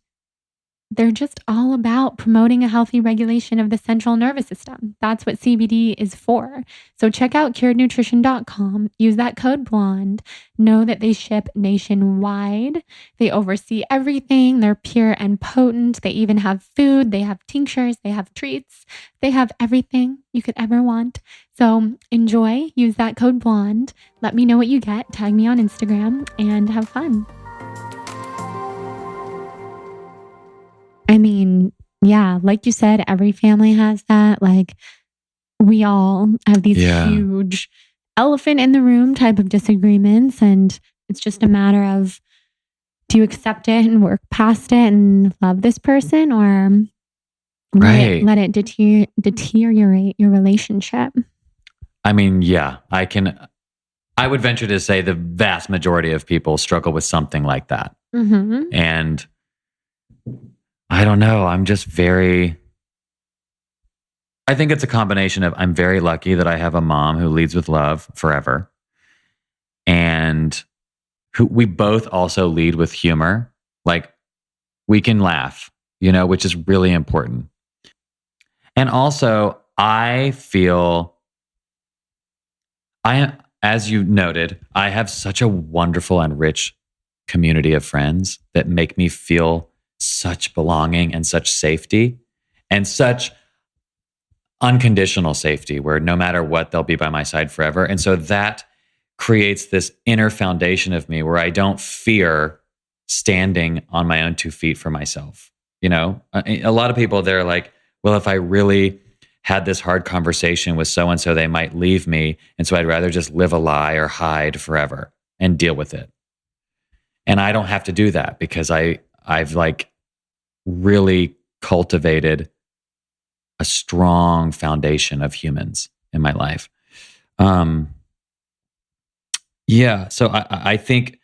they're just all about promoting a healthy regulation of the central nervous system. That's what CBD is for. So check out curednutrition.com. Use that code BLONDE. Know that they ship nationwide. They oversee everything. They're pure and potent. They even have food. They have tinctures. They have treats. They have everything you could ever want. So enjoy. Use that code BLONDE. Let me know what you get. Tag me on Instagram and have fun. I mean, yeah, like you said, every family has that. Like, we all have these huge elephant in the room type of disagreements. And it's just a matter of, do you accept it and work past it and love this person, or let it deteriorate your relationship? I mean, yeah, I would venture to say the vast majority of people struggle with something like that. Mm-hmm. And I don't know. I think it's a combination of, I'm very lucky that I have a mom who leads with love forever, and we both also lead with humor. Like, we can laugh, which is really important. And also, I feel, as you noted, I have such a wonderful and rich community of friends that make me feel such belonging and such safety and such unconditional safety, where no matter what, they'll be by my side forever. And so that creates this inner foundation of me where I don't fear standing on my own 2 feet for myself. A lot of people, they're like, well, if I really had this hard conversation with so-and-so, they might leave me. And so I'd rather just live a lie or hide forever and deal with it. And I don't have to do that, because I've like really cultivated a strong foundation of humans in my life. So I think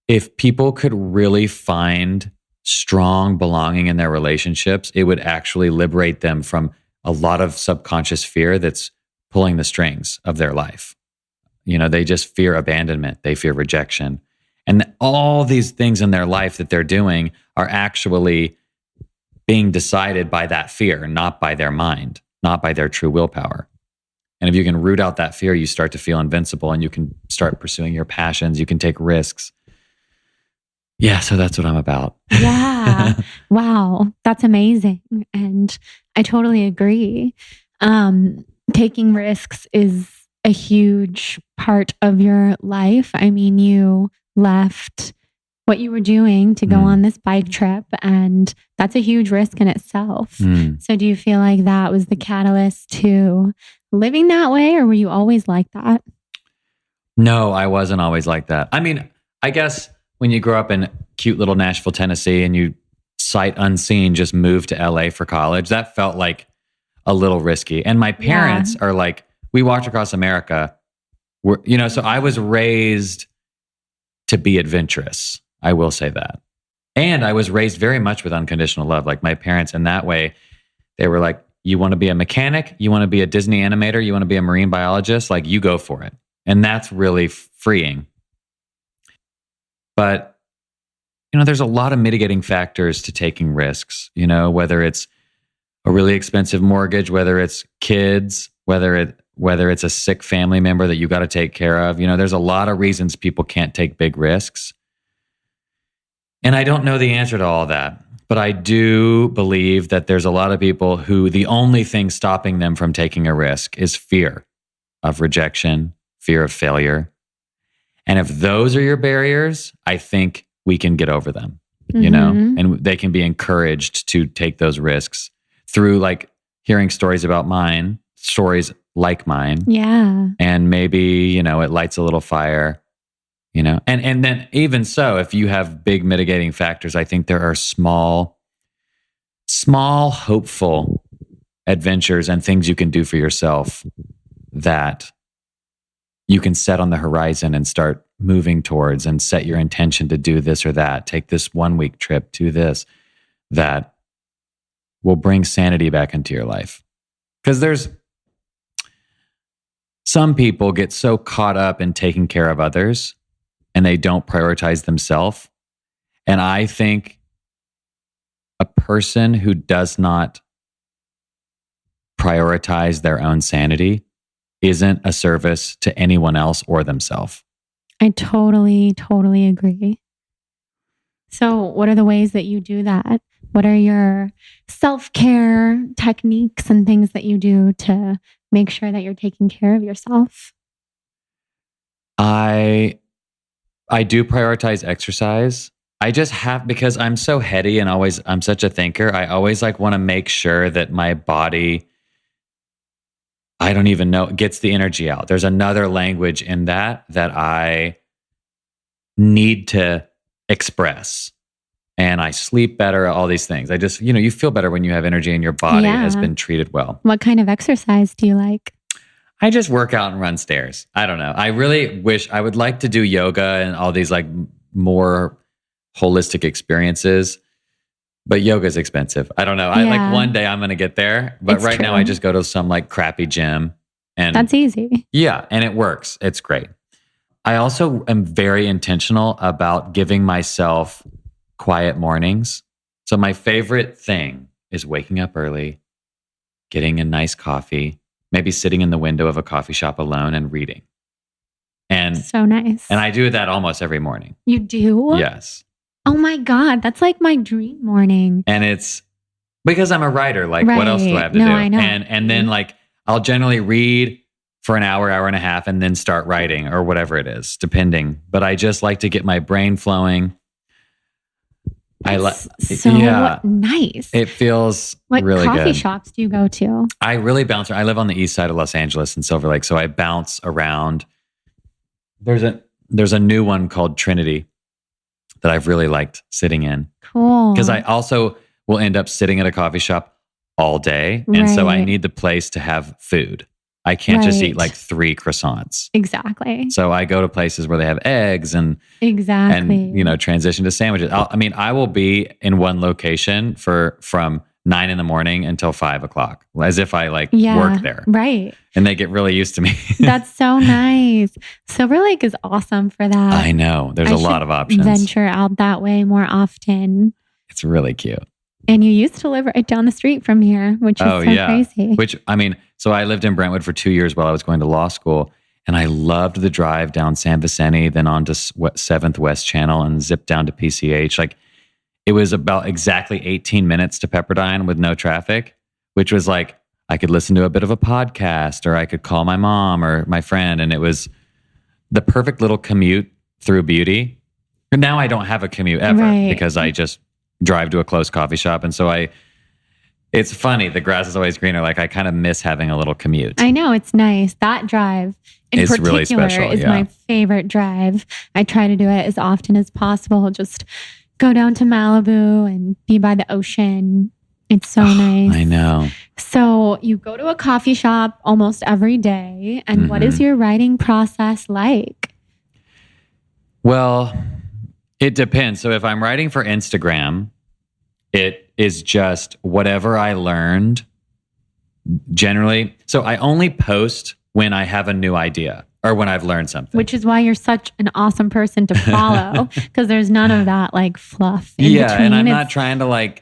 if people could really find strong belonging in their relationships, it would actually liberate them from a lot of subconscious fear that's pulling the strings of their life. They just fear abandonment. They fear rejection. And all these things in their life that they're doing are actually being decided by that fear, not by their mind, not by their true willpower. And if you can root out that fear, you start to feel invincible, and you can start pursuing your passions. You can take risks. Yeah, so that's what I'm about. Yeah. Wow. That's amazing. And I totally agree. Taking risks is a huge part of your life. I mean, you left what you were doing to go on this bike trip, and that's a huge risk in itself. So do you feel like that was the catalyst to living that way, or were you always like that? No, I wasn't always like that. I mean, I guess when you grow up in cute little Nashville, Tennessee, and you sight unseen just moved to LA for college, that felt like a little risky. And my parents are like, we walked across America. So I was raised to be adventurous. I will say that. And I was raised very much with unconditional love. Like my parents in that way, they were like, you want to be a mechanic? You want to be a Disney animator? You want to be a marine biologist? Like you go for it. And that's really freeing. But, there's a lot of mitigating factors to taking risks, whether it's a really expensive mortgage, whether it's kids, whether it's a sick family member that you got to take care of. There's a lot of reasons people can't take big risks. And I don't know the answer to all that, but I do believe that there's a lot of people who the only thing stopping them from taking a risk is fear of rejection, fear of failure. And if those are your barriers, I think we can get over them, and they can be encouraged to take those risks through like hearing stories like mine. Yeah. And maybe, it lights a little fire. And then even so, if you have big mitigating factors, I think there are small, hopeful adventures and things you can do for yourself that you can set on the horizon and start moving towards and set your intention to do this or that. Take this 1 week trip, do this, that will bring sanity back into your life. Because there's some people get so caught up in taking care of others and they don't prioritize themselves. And I think a person who does not prioritize their own sanity isn't a service to anyone else or themselves. I totally agree. So what are the ways that you do that? What are your self-care techniques and things that you do to make sure that you're taking care of yourself? I do prioritize exercise. I just have, because I'm so heady and I'm such a thinker, I always want to make sure that my body, I don't even know, gets the energy out. There's another language in that I need to express. And I sleep better, all these things. I just, you feel better when you have energy and your body has been treated well. What kind of exercise do you like? I just work out and run stairs. I don't know. I really wish I would like to do yoga and all these more holistic experiences. But yoga is expensive. I don't know. I one day I'm going to get there. But right now I just go to some crappy gym. And that's easy. Yeah. And it works. It's great. I also am very intentional about giving myself quiet mornings. So my favorite thing is waking up early, getting a nice coffee, maybe sitting in the window of a coffee shop alone and reading. And so nice. And I do that almost every morning. You do? Yes. Oh my God, that's like my dream morning. And it's because I'm a writer. What else do I have to do? I know. And then I'll generally read for an hour and a half, and then start writing or whatever it is, depending. But I just like to get my brain flowing. Nice. It feels really good. What coffee shops do you go to? I really bounce around. I live on the east side of Los Angeles in Silver Lake, so I bounce around. There's a new one called Trinity that I've really liked sitting in. Cool. Because I also will end up sitting at a coffee shop all day. And so I need the place to have food. I can't just eat 3 croissants. Exactly. So I go to places where they have eggs and transition to sandwiches. I will be in one location from 9 in the morning until 5 o'clock, as if I work there. Right. And they get really used to me. That's so nice. Silver Lake is awesome for that. I know. There's a lot of options. Venture out that way more often. It's really cute. And you used to live right down the street from here, which is crazy. So I lived in Brentwood for 2 years while I was going to law school. And I loved the drive down San Vicente, then on to 7th West Channel and zip down to PCH. It was about exactly 18 minutes to Pepperdine with no traffic, which was I could listen to a bit of a podcast, or I could call my mom or my friend. And it was the perfect little commute through beauty. And now I don't have a commute ever because I just drive to a close coffee shop. And so it's funny. The grass is always greener. I kind of miss having a little commute. I know. It's nice. That drive in particular really special, is my favorite drive. I try to do it as often as possible. Just go down to Malibu and be by the ocean. It's so nice. I know. So you go to a coffee shop almost every day. And what is your writing process like? Well, It depends. So if I'm writing for Instagram, it is just whatever I learned generally. So I only post when I have a new idea or when I've learned something. Which is why you're such an awesome person to follow, because there's none of that like fluff in between. And I'm not trying to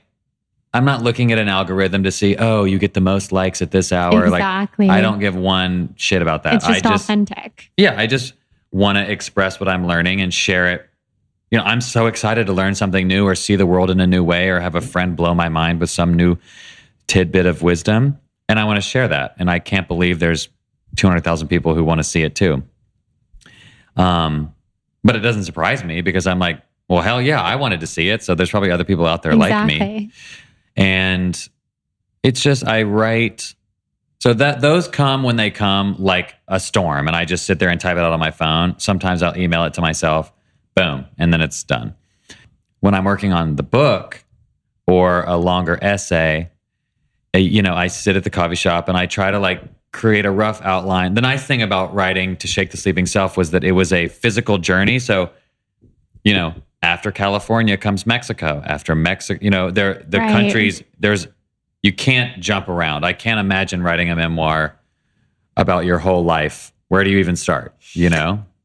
I'm not looking at an algorithm to see, oh, you get the most likes at this hour. Exactly. I don't give one shit about that. It's just authentic. Yeah, I just want to express what I'm learning and share it. I'm so excited to learn something new or see the world in a new way or have a friend blow my mind with some new tidbit of wisdom. And I want to share that. And I can't believe there's 200,000 people who want to see it too. But it doesn't surprise me because I'm like, well, hell yeah, I wanted to see it. So there's probably other people out there like me. And it's just, I write. So that those come when they come like a storm. And I just sit there and type it out on my phone. Sometimes I'll email it to myself. Boom. And then it's done. When I'm working on the book or a longer essay, I sit at the coffee shop and I try to create a rough outline. The nice thing about writing To Shake the Sleeping Self was that it was a physical journey. So, after California comes Mexico. After Mexico, countries, you can't jump around. I can't imagine writing a memoir about your whole life. Where do you even start?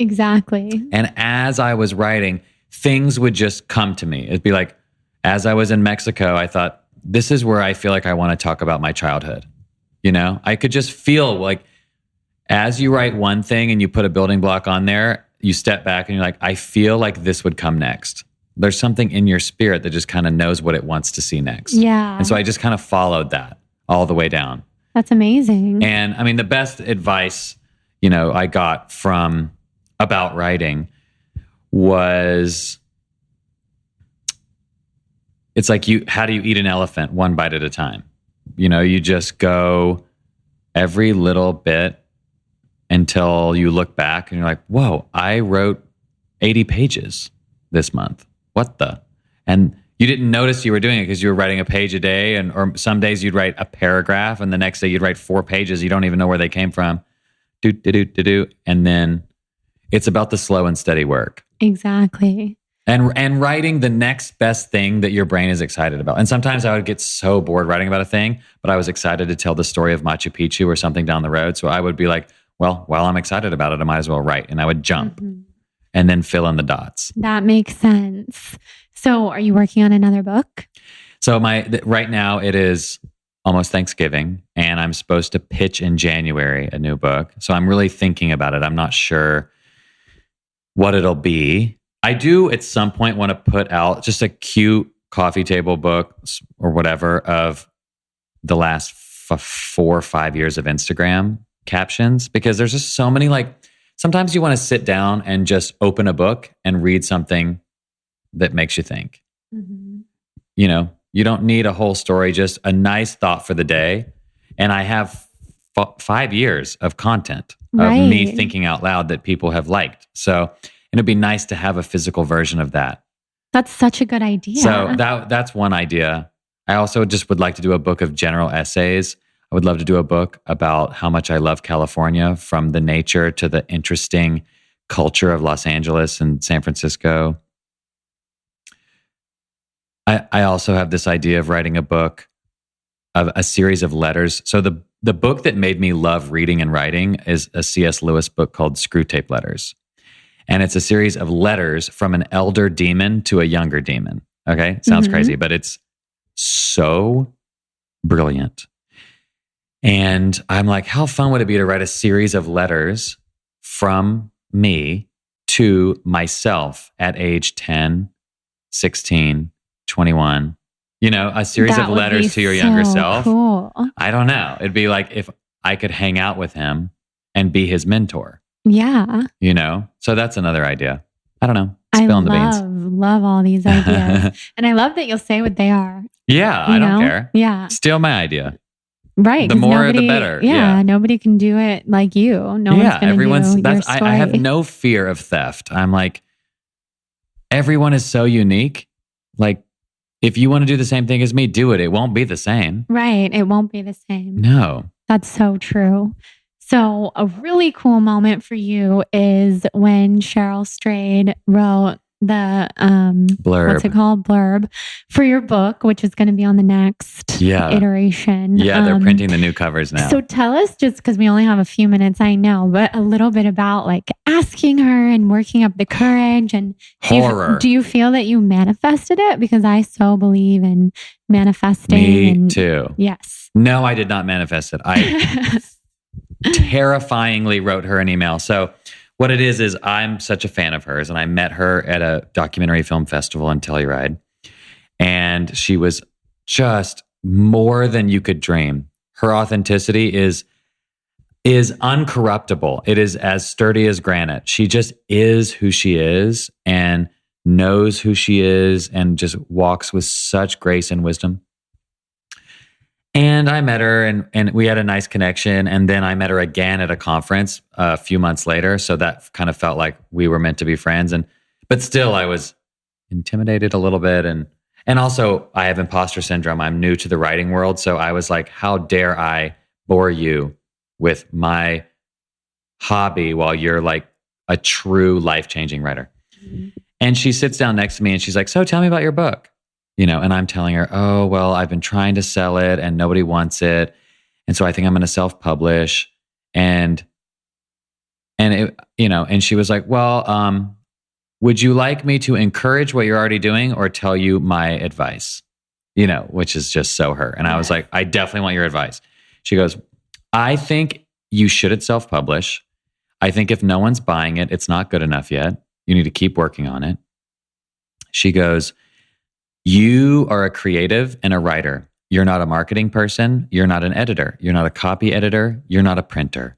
Exactly. And as I was writing, things would just come to me. It'd be like, as I was in Mexico, I thought, this is where I feel like I want to talk about my childhood. I could just feel like as you write one thing and you put a building block on there, you step back and you're like, I feel like this would come next. There's something in your spirit that just kind of knows what it wants to see next. Yeah. And so I just kind of followed that all the way down. That's amazing. And I mean, the best advice, I got about writing was, it's like how do you eat an elephant one bite at a time? You just go every little bit until you look back and you're like, whoa, I wrote 80 pages this month. What the? And you didn't notice you were doing it because you were writing a page a day, or some days you'd write a paragraph and the next day you'd write 4 pages. You don't even know where they came from. And then it's about the slow and steady work. Exactly. And writing the next best thing that your brain is excited about. And sometimes I would get so bored writing about a thing, but I was excited to tell the story of Machu Picchu or something down the road. So I would be like, well, while I'm excited about it, I might as well write. And I would jump and then fill in the dots. That makes sense. So are you working on another book? So right now it is almost Thanksgiving and I'm supposed to pitch in January a new book. So I'm really thinking about it. I'm not sure what it'll be. I do at some point want to put out just a cute coffee table book or whatever of the last 4 or 5 years of Instagram captions, because there's just so many, sometimes you want to sit down and just open a book and read something that makes you think. Mm-hmm. You don't need a whole story, just a nice thought for the day. And I have 5 years of content of me thinking out loud that people have liked. So it'd be nice to have a physical version of that. That's such a good idea. So that's one idea. I also just would like to do a book of general essays. I would love to do a book about how much I love California, from the nature to the interesting culture of Los Angeles and San Francisco. I also have this idea of writing a book of a series of letters. So the book that made me love reading and writing is a C.S. Lewis book called Screwtape Letters. And it's a series of letters from an elder demon to a younger demon. Okay? Sounds crazy, but it's so brilliant. And I'm like, how fun would it be to write a series of letters from me to myself at age 10, 16, 21? A series of letters to your younger self. Cool. I don't know. It'd be like if I could hang out with him and be his mentor. Yeah. So that's another idea. I don't know. I love all these ideas. And I love that you'll say what they are. Yeah, I don't care. Yeah. Steal my idea. Right. The more, the better. Yeah. Nobody can do it like you. No one's going to do your story. I have no fear of theft. I'm like, everyone is so unique. Like, if you want to do the same thing as me, do it. It won't be the same. Right. It won't be the same. No. That's so true. So a really cool moment for you is when Cheryl Strayed wrote Blurb. what's it called? Blurb for your book, which is going to be on the next iteration. Yeah, they're printing the new covers now. So tell us, just because we only have a few minutes, I know, but a little bit about like asking her and working up the courage. And do you feel that you manifested it? Because I so believe in manifesting. Me too. Yes. No, I did not manifest it. I terrifyingly wrote her an email. So what it is I'm such a fan of hers, and I met her at a documentary film festival in Telluride, and she was just more than you could dream. Her authenticity is uncorruptible. It is as sturdy as granite. She just is who she is and knows who she is and just walks with such grace and wisdom. And I met her and we had a nice connection. And then I met her again at a conference a few months later. So that kind of felt like we were meant to be friends. But still I was intimidated a little bit. And also I have imposter syndrome. I'm new to the writing world. So I was like, how dare I bore you with my hobby while you're like a true life-changing writer? Mm-hmm. And she sits down next to me and she's like, so tell me about your book. And I'm telling her, oh, well, I've been trying to sell it and nobody wants it. And so I think I'm going to self-publish. And she was like, well, would you like me to encourage what you're already doing or tell you my advice? Which is just so her. And I was like, I definitely want your advice. She goes, I think you shouldn't self-publish. I think if no one's buying it, it's not good enough yet. You need to keep working on it. She goes, you are a creative and a writer. You're not a marketing person. You're not an editor. You're not a copy editor. You're not a printer.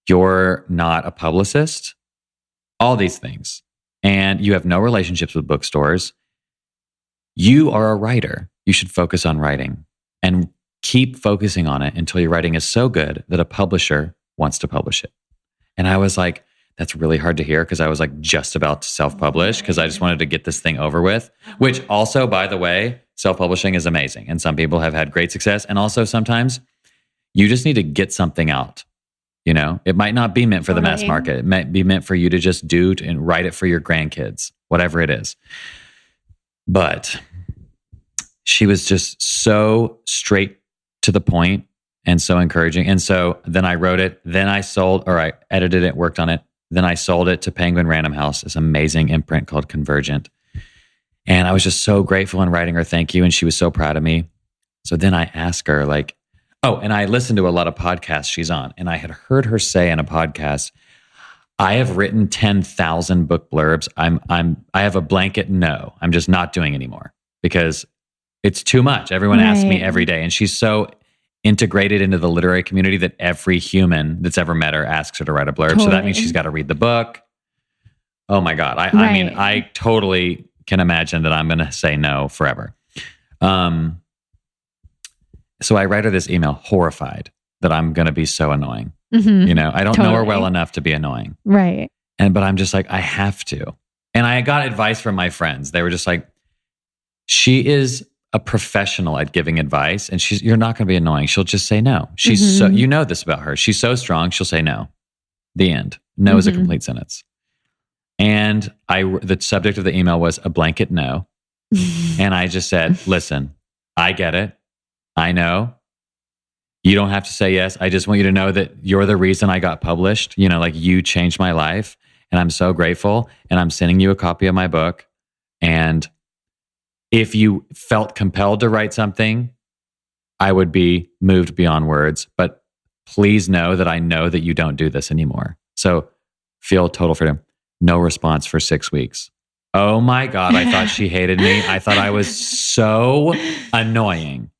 You're not a publicist. All these things. And you have no relationships with bookstores. You are a writer. You should focus on writing and keep focusing on it until your writing is so good that a publisher wants to publish it. And I was like, that's really hard to hear because I was like just about to self-publish because I just wanted to get this thing over with, which also, by the way, self-publishing is amazing. And some people have had great success. And also sometimes you just need to get something out. It might not be meant for the mass market. It might be meant for you to just do and write it for your grandkids, whatever it is. But she was just so straight to the point and so encouraging. And so then I wrote it, then I edited it, worked on it. Then I sold it to Penguin Random House, this amazing imprint called Convergent. And I was just so grateful in writing her thank you. And she was so proud of me. So then I asked her and I listened to a lot of podcasts she's on. And I had heard her say in a podcast, I have written 10,000 book blurbs. I have a blanket no. I'm just not doing anymore because it's too much. Everyone asks me every day. And she's so integrated into the literary community that every human that's ever met her asks her to write a blurb. Totally. So that means she's got to read the book. Oh my God. I mean, I totally can imagine that I'm going to say no forever. So I write her this email horrified that I'm going to be so annoying. Mm-hmm. I don't know her well enough to be annoying. Right. But I'm just like, I have to. And I got advice from my friends. They were just like, she is a professional at giving advice and you're not going to be annoying. She'll just say no. She's so, this about her. She's so strong. She'll say no. The end. No is a complete sentence. And the subject of the email was a blanket no. And I just said, listen, I get it. I know. You don't have to say yes. I just want you to know that you're the reason I got published. You changed my life and I'm so grateful. And I'm sending you a copy of my book. And if you felt compelled to write something, I would be moved beyond words. But please know that I know that you don't do this anymore. So feel total freedom. No response for 6 weeks. Oh my God, I thought she hated me. I thought I was so annoying.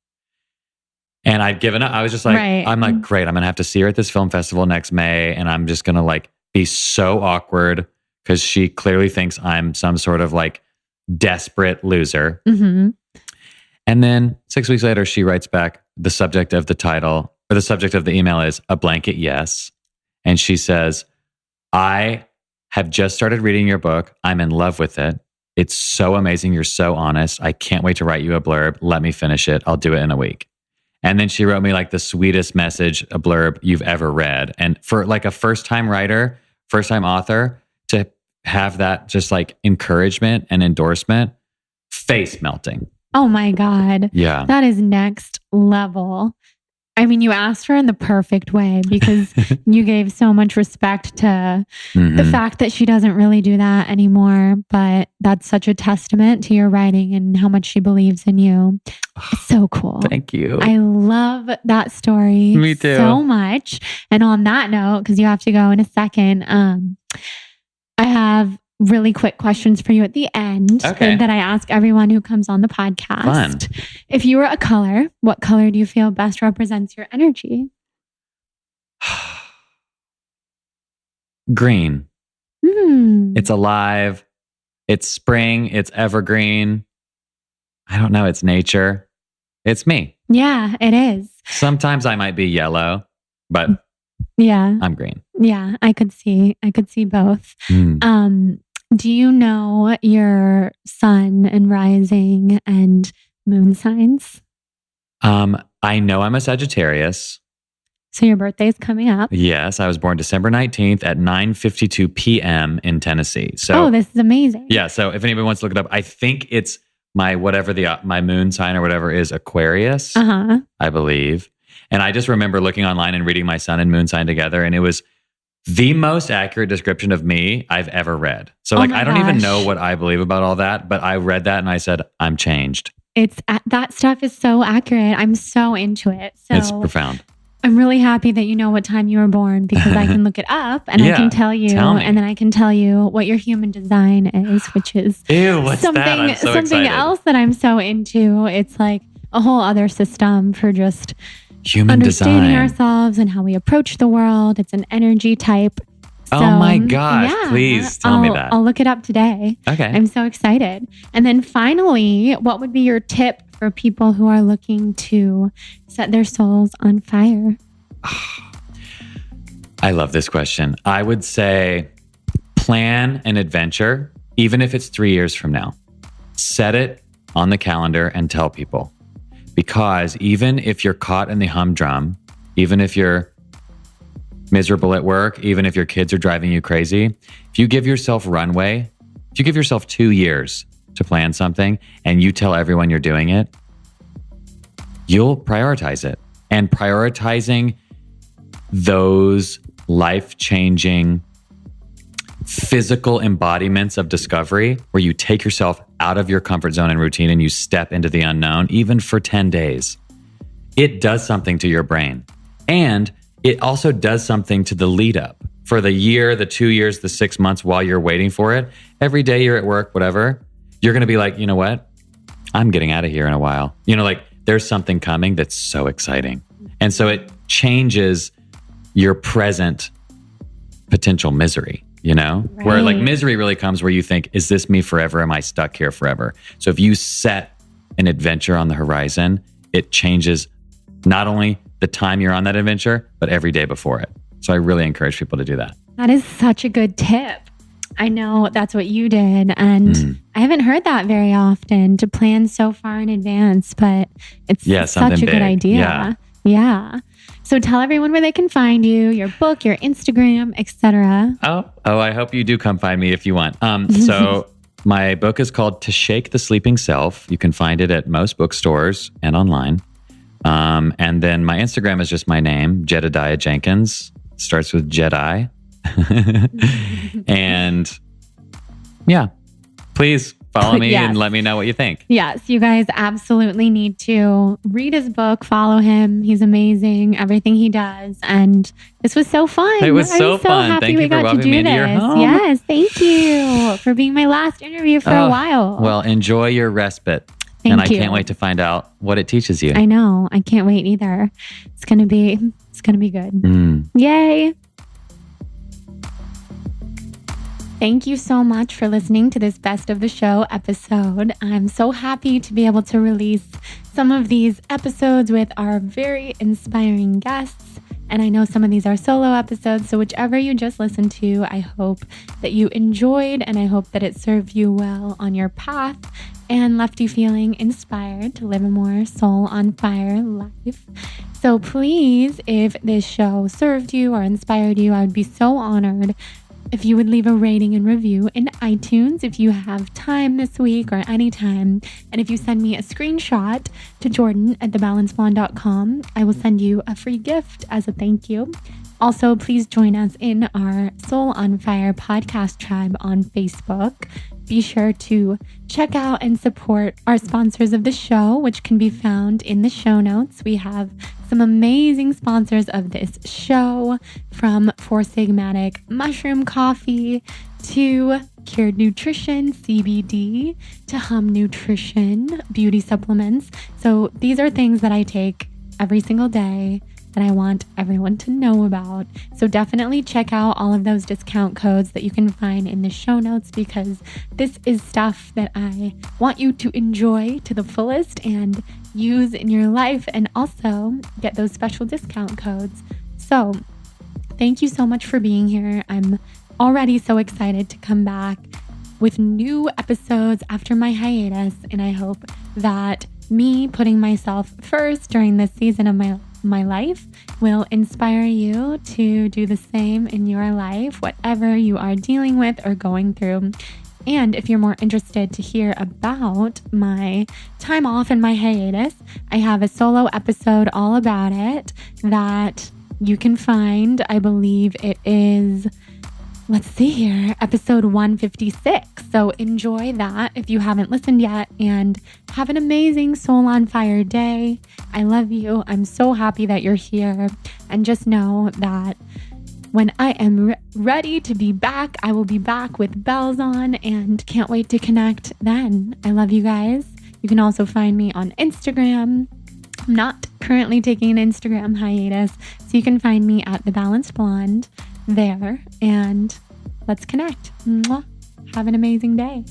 And I'd given up. I was just like, I'm like, great. I'm going to have to see her at this film festival next May. And I'm just going to be so awkward because she clearly thinks I'm some sort of desperate loser. Mm-hmm. And then 6 weeks later, she writes back, the subject of the title or the subject of the email is a blanket yes. And she says, I have just started reading your book. I'm in love with it. It's so amazing. You're so honest. I can't wait to write you a blurb. Let me finish it. I'll do it in a week. And then she wrote me the sweetest message, a blurb you've ever read. And for a first-time writer, first-time author, to have that just like encouragement and endorsement, face melting. Oh my God. Yeah. That is next level. I mean, you asked her in the perfect way because you gave so much respect to the fact that she doesn't really do that anymore. But that's such a testament to your writing and how much she believes in you. It's so cool. Thank you. I love that story. Me too. So much. And on that note, because you have to go in a second, I have really quick questions for you at the end that I ask everyone who comes on the podcast. Fun. If you were a color, what color do you feel best represents your energy? Green. It's alive. It's spring. It's evergreen. I don't know. It's nature. It's me. Yeah, it is. Sometimes I might be yellow, but I'm green. Yeah, I could see both. Do you know your sun and rising and moon signs? I know I'm a Sagittarius. So your birthday's coming up. Yes, I was born December 19th at 9:52 p.m. in Tennessee. So, this is amazing. Yeah, so if anybody wants to look it up, I think it's my my moon sign or whatever is Aquarius, I believe. And I just remember looking online and reading my sun and moon sign together, and it was the most accurate description of me I've ever read. So I don't even know what I believe about all that, but I read that and I said, I'm changed. That stuff is so accurate. I'm so into it. So it's profound. I'm really happy that you know what time you were born because I can look it up and I can tell you, and then I can tell you what your human design is, which is something else that I'm so into. It's like a whole other system for just human understanding design. ourselves and how we approach the world. It's an energy type. So, oh my gosh, please tell me that. I'll look it up today. Okay. I'm so excited. And then finally, what would be your tip for people who are looking to set their souls on fire? I love this question. I would say plan an adventure, even if it's 3 years from now. Set it on the calendar and tell people. Because even if you're caught in the humdrum, even if you're miserable at work, even if your kids are driving you crazy, if you give yourself runway, if you give yourself 2 years to plan something and you tell everyone you're doing it, you'll prioritize it. And prioritizing those life-changing physical embodiments of discovery where you take yourself out of your comfort zone and routine and you step into the unknown, even for 10 days, it does something to your brain. And it also does something to the lead up for the year, the 2 years, the 6 months while you're waiting for it. Every day you're at work, whatever, you're going to be like, you know what? I'm getting out of here in a while. You know, like there's something coming that's so exciting. And so it changes your present potential misery, you know, right. Where like misery really comes where you think, is this me forever? Am I stuck here forever? So if you set an adventure on the horizon, it changes not only the time you're on that adventure, but every day before it. So I really encourage people to do that. That is such a good tip. I know that's what you did. And I haven't heard that very often, to plan so far in advance, but it's such a good idea. Yeah. So tell everyone where they can find you, your book, your Instagram, etc. Oh, I hope you do come find me if you want. So my book is called To Shake the Sleeping Self. You can find it at most bookstores and online. And then my Instagram is just my name, Jedidiah Jenkins. Starts with Jedi. And yeah, please follow me and let me know what you think. Yes, you guys absolutely need to read his book, follow him. He's amazing, everything he does. And this was so fun. It was so fun. Happy thank we you for got to do welcoming me this. into your home. Yes, thank you for being my last interview for a while. Well, enjoy your respite. Thank you. I can't wait to find out what it teaches you. I know. I can't wait either. It's gonna be good. Yay. Thank you so much for listening to this Best of the Show episode. I'm so happy to be able to release some of these episodes with our very inspiring guests. And I know some of these are solo episodes, so whichever you just listened to, I hope that you enjoyed and I hope that it served you well on your path and left you feeling inspired to live a more soul on fire life. So please, if this show served you or inspired you, I would be so honored if you would leave a rating and review in iTunes if you have time this week or anytime. And if you send me a screenshot to Jordan@thebalancedblonde.com, I will send you a free gift as a thank you. Also, please join us in our Soul on Fire podcast tribe on Facebook. Be sure to check out and support our sponsors of the show, which can be found in the show notes. We have some amazing sponsors of this show, from Four Sigmatic Mushroom Coffee to Cured Nutrition, CBD, to Hum Nutrition, beauty supplements. So these are things that I take every single day that I want everyone to know about. So definitely check out all of those discount codes that you can find in the show notes, because this is stuff that I want you to enjoy to the fullest and use in your life, and also get those special discount codes. So thank you so much for being here. I'm already so excited to come back with new episodes after my hiatus, and I hope that me putting myself first during this season of my life will inspire you to do the same in your life, whatever you are dealing with or going through. And if you're more interested to hear about my time off and my hiatus, I have a solo episode all about it that you can find. I believe it is, let's see here, episode 156. So enjoy that if you haven't listened yet, and have an amazing Soul on Fire day. I love you. I'm so happy that you're here. And just know that when I am ready to be back, I will be back with bells on, and can't wait to connect then. I love you guys. You can also find me on Instagram. I'm not currently taking an Instagram hiatus, so you can find me at The Balanced Blonde there, and let's connect. Mwah. Have an amazing day.